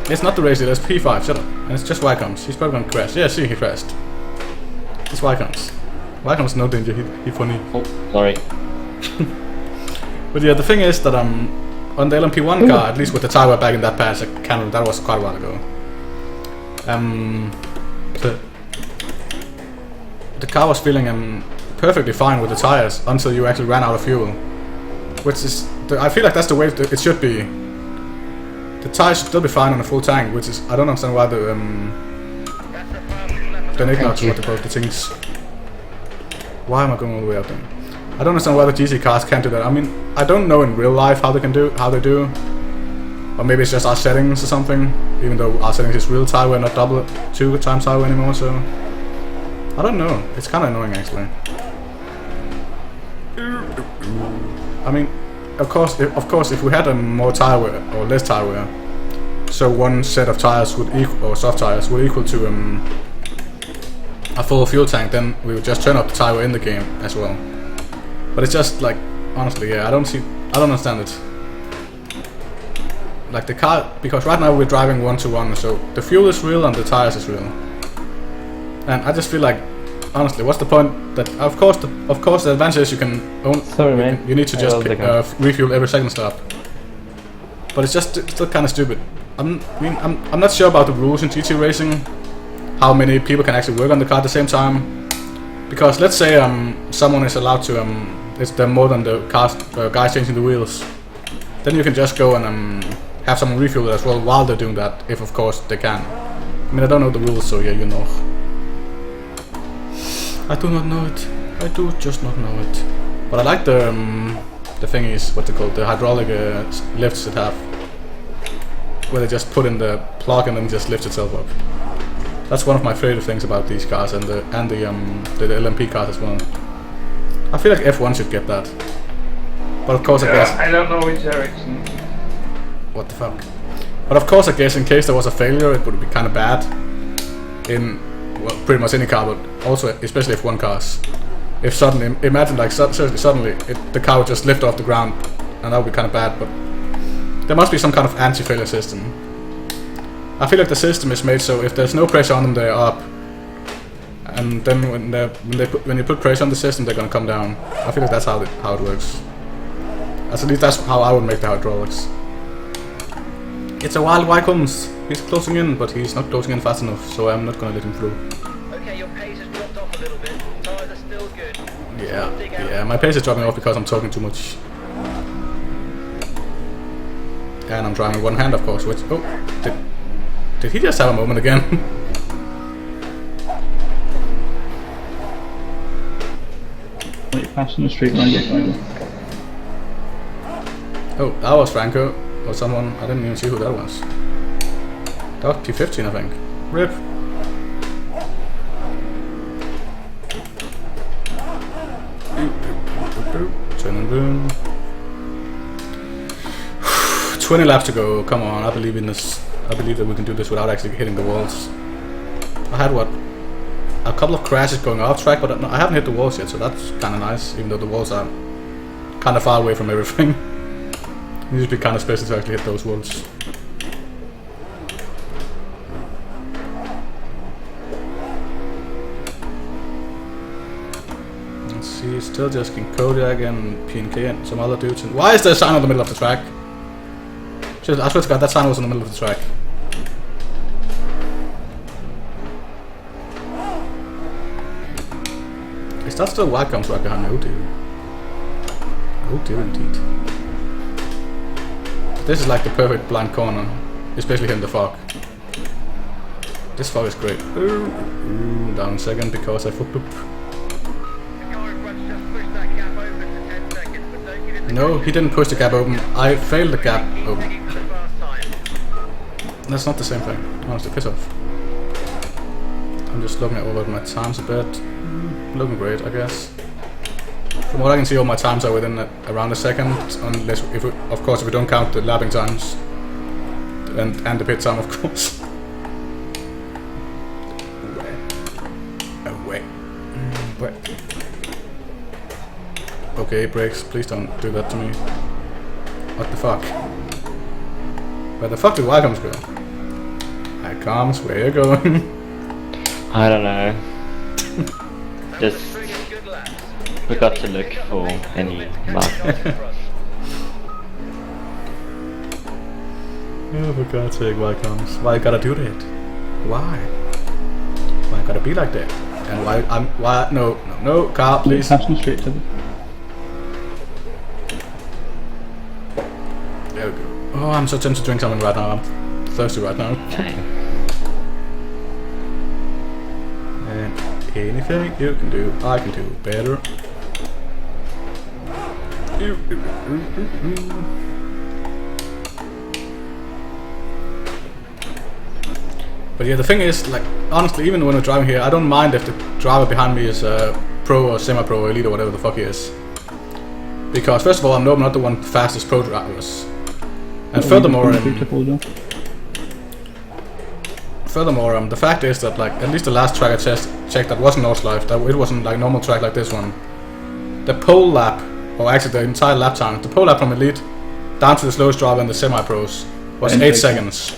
it's not the race leader, it's P5, shut up. And it's just Wycombs. He's probably gonna crash. Yeah, see, he crashed. It's Wycombs. Wycombs no danger, he funny. Oh, sorry. But yeah, the thing is that on the LMP1 car, at least with the tire wear back in that patch, that was quite a while ago. The car was feeling perfectly fine with the tires until you actually ran out of fuel, which is I feel like that's the way it should be. The tires should still be fine on a full tank, which is I don't understand why the Ignox, what they call the things. Why am I going all the way up there? I don't understand why the GC cars can't do that. I mean, I don't know in real life how they do, or maybe it's just our settings or something. Even though our settings is real tire wear, not double 2 times tire wear anymore. So I don't know. It's kind of annoying actually. I mean, of course, if we had a more tire wear or less tire wear, so one set of tires would equal, or soft tires would equal to a full fuel tank, then we would just turn up the tire wear in the game as well. But it's just like, honestly, yeah, I don't understand it. Like the car, because right now we're driving 1-to-1, so the fuel is real and the tires is real. And I just feel like, honestly, what's the point? That of course the advantage is you can own. Sorry, man. You need to just refuel every second stop. But it's just still kind of stupid. I'm not sure about the rules in GT racing, how many people can actually work on the car at the same time. Because let's say someone is allowed to it's them more than the guys changing the wheels. Then you can just go and have someone refuel it as well while they're doing that, if of course they can. I mean, I don't know the rules, so yeah, you know. I do not know it. I do just not know it. But I like the thing is what they call the hydraulic lifts it have, where they just put in the plug and then just lifts itself up. That's one of my favorite things about these cars and the LMP cars as well. I feel like F1 should get that. But of course, I guess I don't know which direction. what the fuck. But of course, I guess in case there was a failure, it would be kind of bad in well, pretty much any car, but also especially F1 cars. If suddenly, imagine like seriously, suddenly the car would just lift off the ground, and that would be kind of bad. But there must be some kind of anti-failure system. I feel like the system is made so if there's no pressure on them, they're up, and then when you put pressure on the system, they're gonna come down. I feel like that's how it works. At least that's how I would make the hydraulics. It's a wild Wycombs. He's closing in, but he's not closing in fast enough, so I'm not gonna let him through. Okay, your pace has dropped off a little bit. Tires are still good. Yeah, my pace is dropping off because I'm talking too much. And I'm driving one hand, of course, which... Oh, did he just have a moment again? Like passing the straight line behind him. Oh, that was Franco, or someone, I didn't even see who that was. That was P15, I think. RIP. Turn and boom. 20 laps to go, come on, I believe in this. I believe that we can do this without actually hitting the walls. I had what? A couple of crashes going off track, but I haven't hit the walls yet, so that's kinda nice, even though the walls are kinda far away from everything. It needs to be kinda special to actually hit those walls. Let's see, still just King Kodiak and PNK and some other dudes. And why is there a sign in the middle of the track? Shit, I swear to God, that sign was in the middle of the track. Is that still Wycombs right behind me? Oh dear. Oh dear indeed. This is like the perfect blind corner, especially here in the fog. This fog is great. Ooh, down a second because I fucked up. The car in front's just pushed that gap open to 10 seconds, but don't give it the No, he didn't push the gap open. I failed the gap keep open. digging for the fast time. That's not the same thing. Honestly, piss off. I'm just looking over my times a bit. Looking great, I guess. From what I can see, all my times are within around a second, unless, of course, if we don't count the lapping times and the pit time, of course. Wait. Okay, brakes, please don't do that to me. What the fuck? Where the fuck did Wycombs go? Wycombs, where are you going? I don't know. Just Bringing good laps. forgot to look for any mark. Oh, for God's sake, Wycombs. Why you gotta do that? Why? Why you gotta be like that? And why, no, car, please. Passing straight to the... There we go. Oh, I'm so tempted to drink something right now. I'm thirsty right now. Same. And anything you can do, I can do better. But yeah, the thing is, like, honestly, even when we're driving here, I don't mind if the driver behind me is pro or semi-pro or elite or whatever the fuck he is. Because first of all, I know I'm not the one of the fastest pro drivers. And furthermore, the fact is that, like, at least the last track I checked that wasn't Northlife, that it wasn't like normal track like this one. The pole lap, or actually the entire lap time, the pole lap from elite down to the slowest driver in the semi-pros was 8 seconds.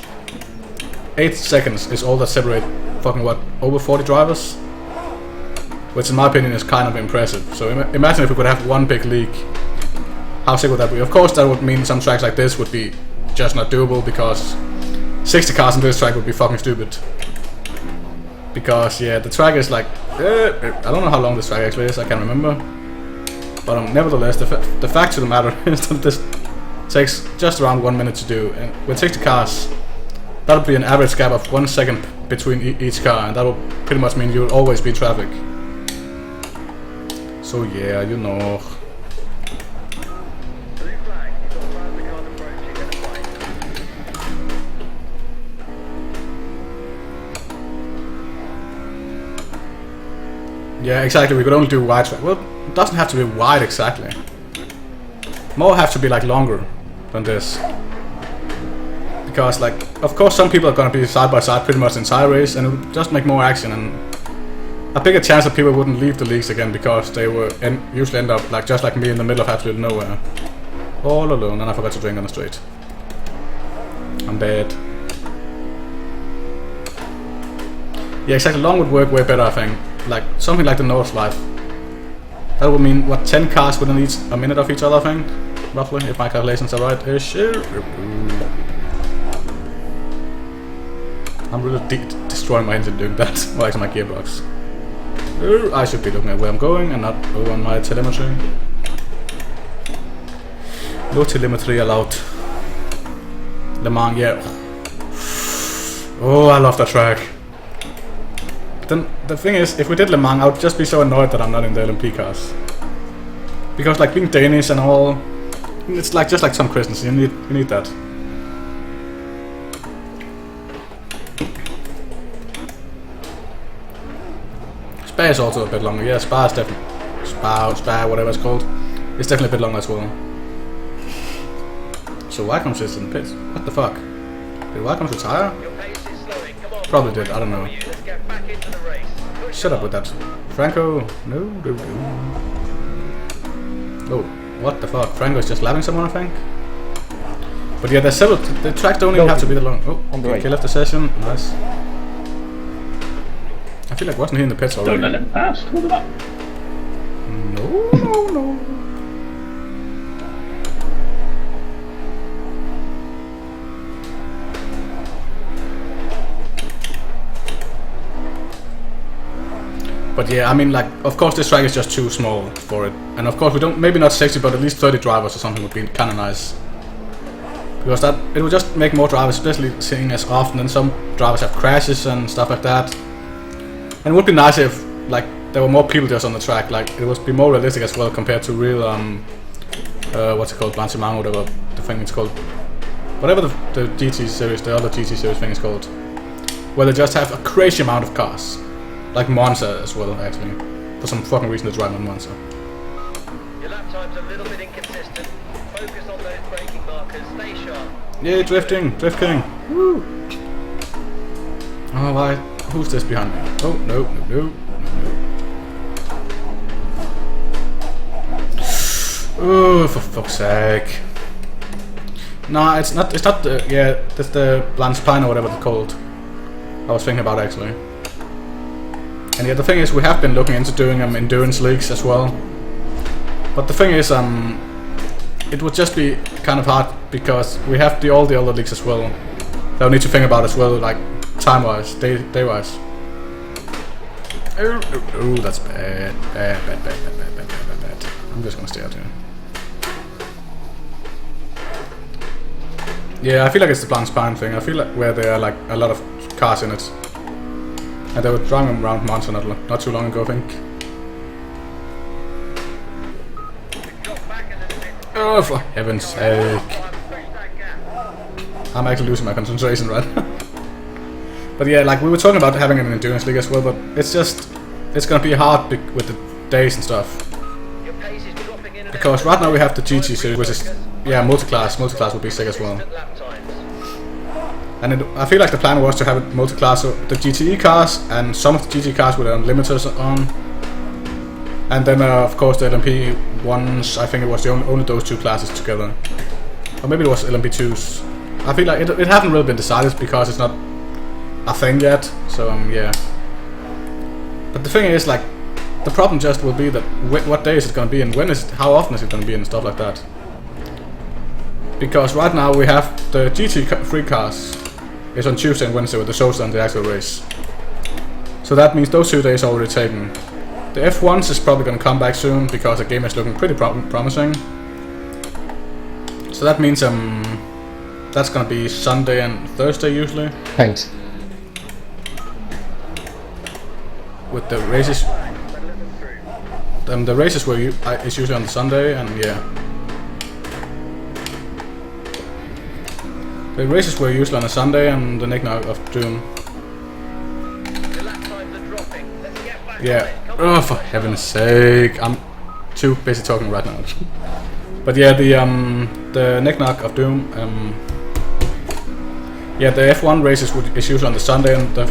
8 seconds is all that separate fucking what, over 40 drivers? Which in my opinion is kind of impressive. So imagine if we could have one big leak. How sick would that be? Of course that would mean some tracks like this would be just not doable because 60 cars on this track would be fucking stupid. Because yeah, the track is like I don't know how long this track actually is. I can't remember. But nevertheless, the fact of the matter is that this takes just around 1 minute to do, and with 60 cars, that'll be an average gap of 1 second between each car, and that will pretty much mean you'll always be in traffic. So yeah, you know. Yeah, exactly. We could only do wide track. Well, it doesn't have to be wide exactly. More have to be like longer than this. Because like, of course some people are gonna be side by side pretty much the entire race, and it would just make more action and a bigger chance that people wouldn't leave the leagues again because they were usually end up like just like me in the middle of absolutely nowhere. All alone, and I forgot to drink on the street. I'm bad. Yeah, exactly. Long would work way better, I think. Like something like the North Life. That would mean what 10 cars within a minute of each other, I think, roughly, if my calculations are right. I'm really destroying my engine doing that. Well, actually my gearbox. I should be looking at where I'm going and not over on my telemetry. No telemetry allowed. Le Mans, yeah. Oh, I love that track. Then the thing is, if we did Le Mans, I would just be so annoyed that I'm not in the LMP cars. Because like being Danish and all, it's like just like some Christmas. You need that. Spa is also a bit longer. Yeah, Spa is definitely Spa, whatever it's called. It's definitely a bit longer as well. So Wycombe's is in the pits. What the fuck? Did Wycombe retire? Probably did. I don't know. Shut up with that. Franco. No. Oh, what the fuck? Franco is just lapping someone, I think. But yeah, there's several. The tracks don't even have to be that long. Oh, On the right. okay, left the session. Nice. I feel like wasn't he in the pits already? Don't let him pass. Hold him up. No. But yeah, I mean, like, of course this track is just too small for it. And of course we don't, maybe not 60, but at least 30 drivers or something would be kind of nice. Because that, it would just make more drivers, especially seeing as often, and some drivers have crashes and stuff like that. And it would be nice if, like, there were more people just on the track, like, it would be more realistic as well compared to real, what's it called, Blanchiment, whatever the thing is called. Whatever the GT series, the other GT series thing is called. Where they just have a crazy amount of cars. Like Monza as well, actually. For some fucking reason to drive on Monza. Your lap time's a little bit inconsistent. Focus on those braking markers. Stay sharp. Yeah, drifting, Drift King. Woo! Oh, why? Who's this behind me? Oh, no. Oh, for fuck's sake. Nah, it's not the, yeah, that's the Blanche Pine or whatever it's called. I was thinking about actually. And yeah, the thing is, we have been looking into doing endurance leagues as well. But the thing is, it would just be kind of hard because we have all the other leagues as well that we need to think about as well, like time-wise, day-wise. Oh, that's bad. Bad. I'm just gonna stay out here. Yeah, I feel like it's the Blanche Pine thing. I feel like where there are like a lot of cars in it. And they were driving around Monza not too long ago, I think. Oh, for heaven's sake. I'm actually losing my concentration right now. But yeah, like we were talking about having an endurance league as well, but it's gonna be hard with the days and stuff. Because right now we have the GT series, which is, yeah, multi-class. Multi-class would be sick as well. And I feel like the plan was to have it multi-class, so the GTE cars and some of the GT cars with unlimiters on. And then of course the LMP ones, I think it was only those two classes together. Or maybe it was LMP2s. I feel like it hasn't really been decided because it's not a thing yet, so yeah. But the thing is, like, the problem just will be that what day is it going to be and how often is it going to be and stuff like that. Because right now we have the GT3 cars is on Tuesday and Wednesday with the shows and the actual race. So that means those 2 days are already taken. The F1s is probably gonna come back soon because the game is looking pretty promising. So that means that's gonna be Sunday and Thursday usually. Thanks. With the races, the races were is usually on the Sunday, and yeah, the races were usually on a Sunday and the Knickknack of Doom. The lap times are dropping. Let's get back on Yeah. it. Come Oh, for heaven's sake! I'm too busy talking right now. But yeah, the Knickknack of Doom. Yeah, the F1 races is usually on the Sunday, and the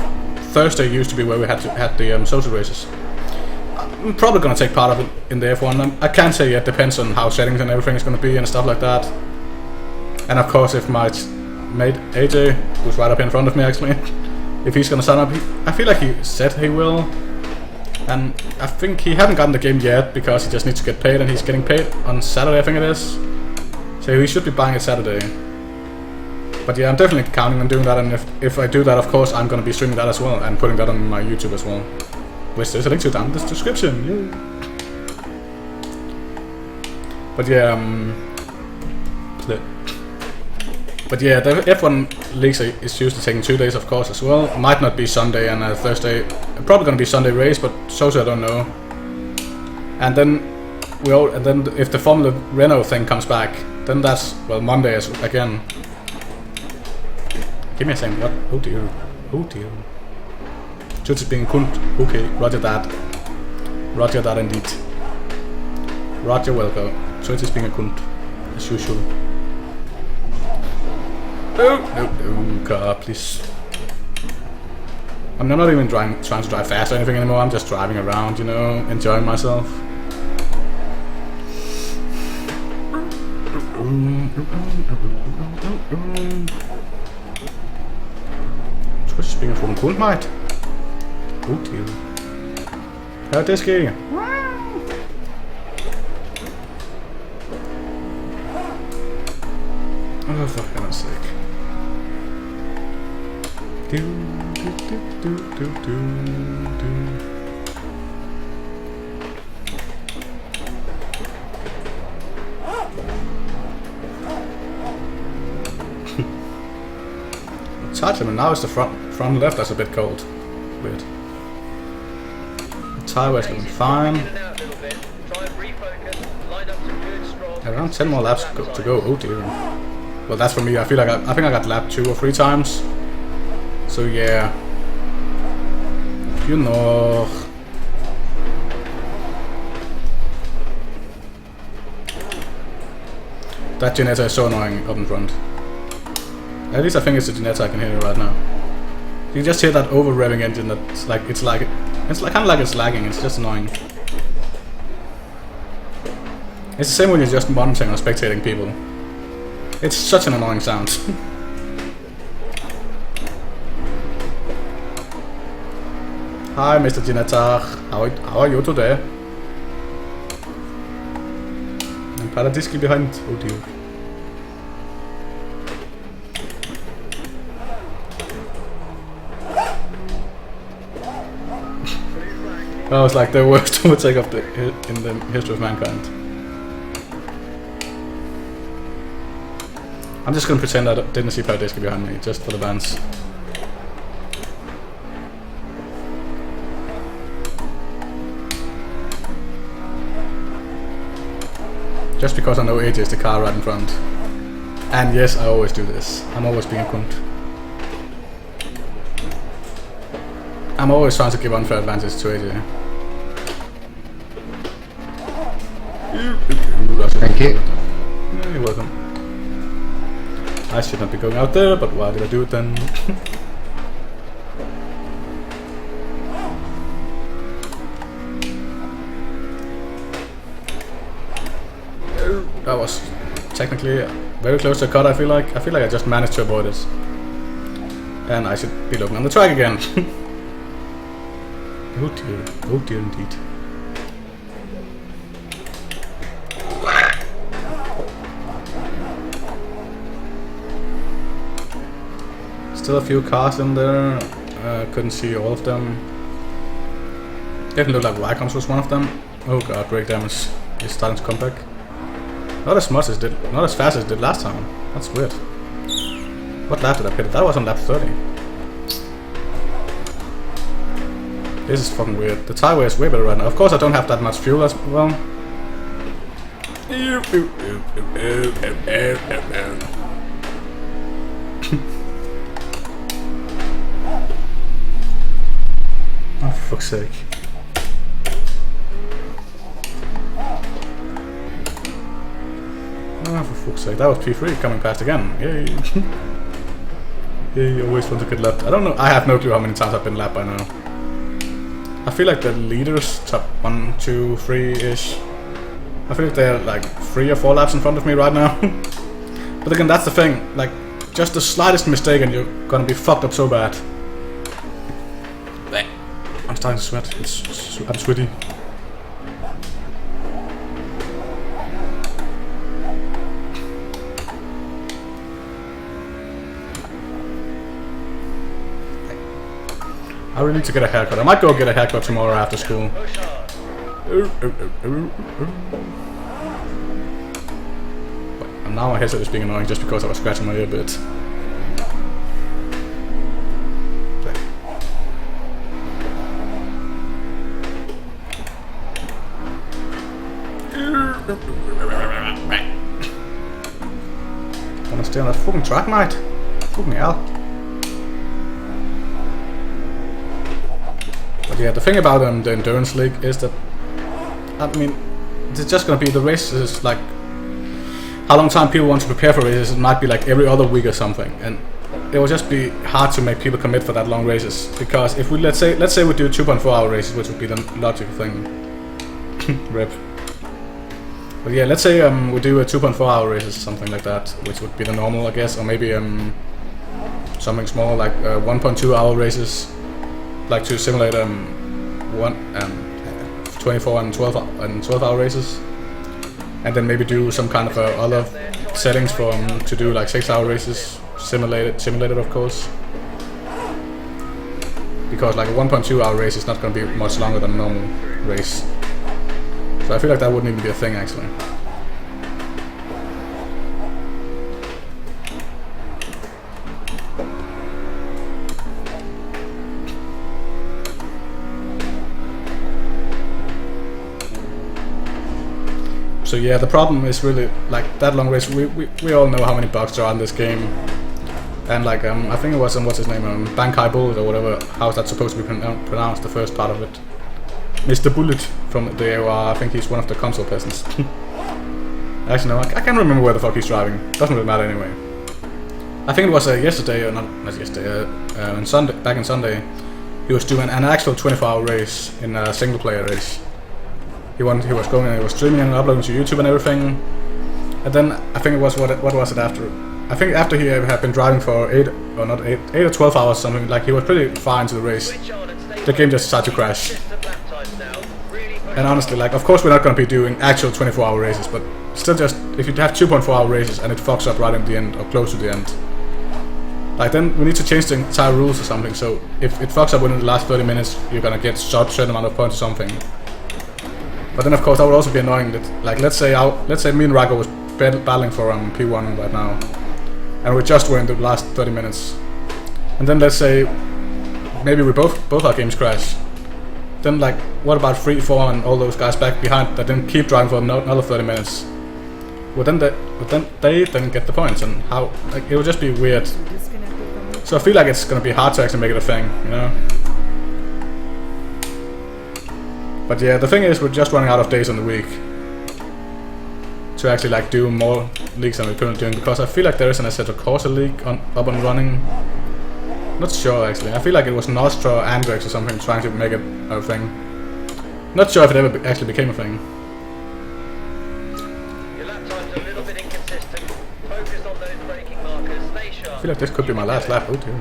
Thursday used to be where we had the social races. I'm probably gonna take part of it in the F1. I can't say yet. Depends on how settings and everything is gonna be and stuff like that. And of course, if my mate AJ, who's right up in front of me actually, if he's gonna sign up, I feel like he said he will. And I think he hasn't gotten the game yet because he just needs to get paid, and he's getting paid on Saturday, I think it is. So he should be buying it Saturday. But yeah, I'm definitely counting on doing that, and if I do that, of course, I'm gonna be streaming that as well and putting that on my YouTube as well. Which there's a link to down in the description. Yay. But yeah, the F1 leagues is usually taking 2 days, of course, as well. It might not be Sunday and Thursday. Probably gonna be Sunday race, but so I don't know. And then if the Formula Renault thing comes back, then that's Monday again. Give me a second. What? Oh dear. Oh dear. Twitch is being a cunt. Okay, roger that. Roger that indeed. Roger welcome. Twitch is being a cunt. As usual. No, car, please. I'm not even trying to drive fast or anything anymore. I'm just driving around, you know, enjoying myself. Twitch is being a fucking cunt, mate. Oh dear. How'd this go? Oh, for heaven's sake. Do, do, do, do, do, do. Touch him, and now it's the front left that's a bit cold. Weird. The tire is looking fine. Around 10 more laps to go. Oh dear. Well, that's for me. I think I got lapped 2 or 3 times. So yeah, you know. That generator is so annoying up in front. At least I think it's the generator I can hear right now. You just hear that over revving engine. That's like it's kind of like it's lagging. It's just annoying. It's the same when you're just monitoring or spectating people. It's such an annoying sound. Hi, Mr. Generator. How are you today? And Paradiski behind. Oh dear. That was like the worst overtake of in the history of mankind. I'm just gonna pretend I didn't see Paradiski behind me, just for the bands. Just because I know AJ is the car right in front. And yes, I always do this. I'm always being a cunt. I'm always trying to give unfair advantage to AJ. Thank you. Yeah, you're welcome. I should not be going out there, but why did I do it then? That was technically very close to a cut, I feel like. I feel like I just managed to avoid it. And I should be looking on the track again. Oh dear indeed. Still a few cars in there. Couldn't see all of them. Didn't look like Wycombs was one of them. Oh god, break damage is starting to come back. Not as much as it did, not as fast as it did last time. That's weird. What lap did I hit? That was on lap 30. This is fucking weird. The tire wear is way better right now. Of course I don't have that much fuel as well. Oh, for fuck's sake. Oh, for fuck's sake. That was P3 coming past again. Yay. Yay, always want to get lapped. I don't know. I have no clue how many times I've been lapped by now. I feel like the leaders, top 1, 2, 3-ish. I feel like they're like 3 or 4 laps in front of me right now. But again, that's the thing. Like, just the slightest mistake and you're gonna be fucked up so bad. I'm starting to sweat. I'm sweaty. I really need to get a haircut. I might go get a haircut tomorrow after school. And now my headset is being annoying just because I was scratching my ear a bit. Wanna stay on that fucking track, mate? Fucking hell. But yeah, the thing about the Endurance League is that, I mean, it's just gonna be the races, like, how long time people want to prepare for races, it might be like every other week or something, and it will just be hard to make people commit for that long races, because if we, let's say we do 2.4 hour races, which would be the logical thing. Rip. But yeah, let's say we do a 2.4 hour races or something like that, which would be the normal, I guess, or maybe something small like 1.2 hour races, like to simulate 24 and 12 hour races, and then maybe do some kind of other settings for to do like 6 hour races, simulated of course, because like a 1.2 hour race is not going to be much longer than a normal race. So I feel like that wouldn't even be a thing actually. So yeah, the problem is really like that long race. We all know how many bugs there are in this game, and like I think it was what's his name, Bankai Bullet or whatever. How is that supposed to be pronounced? The first part of it, Mr. Bullet from the Aor. I think he's one of the console peasants. Actually, no, I can't remember where the fuck he's driving. Doesn't really matter anyway. I think it was yesterday or not yesterday. On Sunday, back in Sunday, he was doing an actual 24-hour race in a single player race. He was going and he was streaming and uploading to YouTube and everything. And then I think it was what was it after? I think after he had been driving for 8 or 12 hours or something, like he was pretty far into the race. The game just started to crash. And honestly, like of course we're not going to be doing actual 24-hour races, but still just if you have 2.4-hour races and it fucks up right at the end or close to the end, like then we need to change the entire rules or something. So if it fucks up within the last 30 minutes, you're gonna get shot a certain amount of points or something. But then of course that would also be annoying that, like let's say me and Rago was battling for P1 right now, and we just were in the last 30 minutes, and then let's say maybe we both our games crash. Then like what about 3, 4 and all those guys back behind that didn't keep driving for another 30 minutes? Well then they didn't get the points, and how, like it would just be weird. So I feel like it's gonna be hard to actually make it a thing, you know. But yeah, the thing is we're just running out of days in the week to actually like do more leagues than we're currently doing, because I feel like there is an Assetto Corsa league up and running. Not sure actually. I feel like it was Nostra or Andrex or something trying to make it a thing. Not sure if it ever actually became a thing. Your lap time's a little bit inconsistent. Focus on those braking markers. Stay sharp. I feel like this could be my last lap. Oh dear.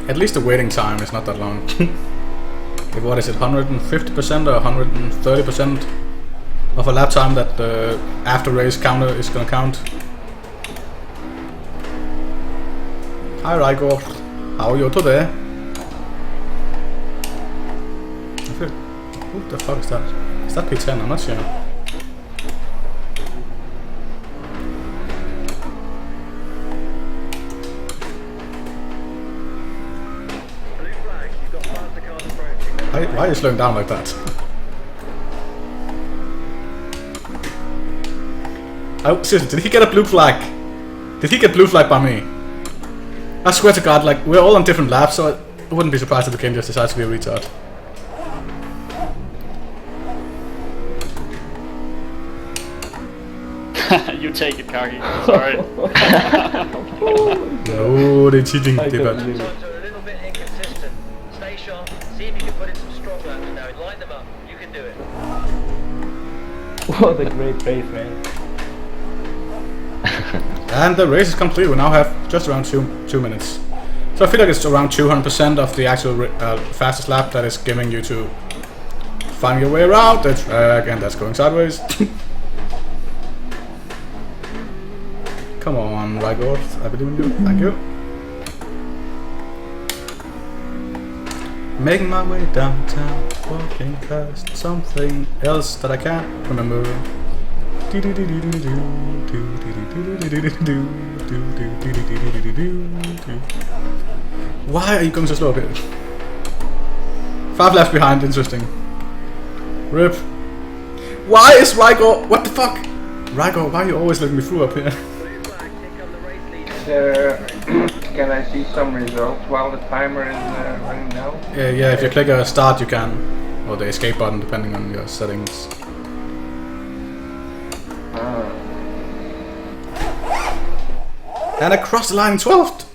At least the waiting time is not that long. Like what is it, 150% or 130% of a lap time that the after race counter is gonna count. Hi Raiko, how are you today? Who the fuck is that? Is that P10? I'm not sure. Why are you slowing down like that? Oh, seriously, did he get a blue flag? Did he get blue flag by me? I swear to God, like, we're all on different laps, so I wouldn't be surprised if the game just decides to be a retard. You take it, Kagi. Sorry. No, they're cheating. I They can't bad. believe it. Times are a little bit inconsistent. Stay sharp. See if you can put in some strong laps now. Line them up. You can do it. What a great race, man. And the race is complete. We now have just around 2 minutes. So I feel like it's around 200% of the actual fastest lap that is giving you to find your way around the track, and that's going sideways. Come on, Aor Gt3, I believe in you. Thank you. Making my way downtown, walking past something else that I can't remember. Why are you going so slow up here? 5 laps behind, interesting. RIP. Why is Aor? What the fuck? Aor, why are you always letting me through up here? Can I see some results while the timer is running now? Yeah, if you click start you can. Or the escape button depending on your settings. And I crossed the line in 12th!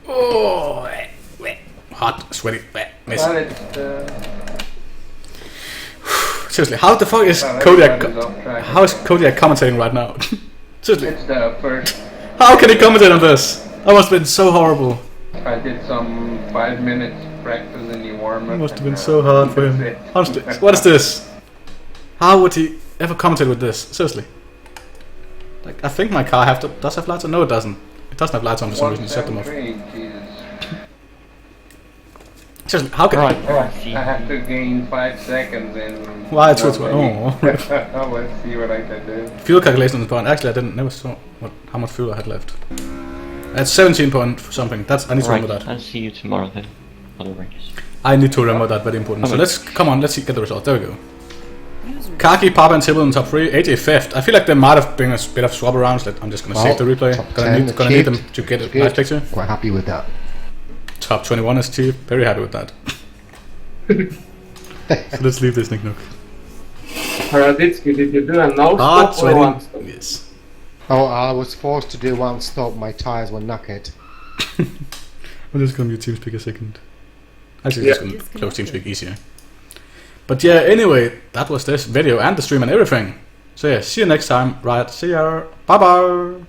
Oh, hot, sweaty, miss. Well, it's Seriously, how the fuck is well, Kodiak? everybody's off track. How is Kodiak commentating right now? Seriously, It's the first. how can he commentate on this? That must have been so horrible. I did some 5 minutes practice in the warm-up. It must have and, been so hard for him. that's it. Honestly, what is this? How would he ever commentate with this? Seriously. Like, I think my car does have lights on. No, it doesn't. It doesn't have lights on for some reason. You set them off. 173, Jesus. Seriously, how can Right. I have to gain 5 seconds in. Why it's one oh. minute. Let's see what I can do. Fuel calculation on the point. Actually, I never saw how much fuel I had left. At 17 point something. That's I need to Right, remember that. I'll see you tomorrow then. On the race. I need to remember that. Very important. So Okay. let's get the result. There we go. Kaki, Papa, and Tibble in top 3. AJ 5th. I feel like there might have been a bit of swap arounds. I'm just gonna save the replay. top Gonna 10 need them achieved. to get a Good. nice picture. Quite happy with that. Top 21 is cheap. Very happy with that. So let's leave this Nick Nook. Paraditsky, did you do a no Hard stop or one stop? sweating. Yes. Oh, I was forced to do one stop. My tires were knackered. I'm just gonna mute TeamSpeak a second. Actually, just gonna close TeamSpeak easier. But yeah, anyway, that was this video and the stream and everything. So yeah, see you next time. Right, see ya. Bye bye.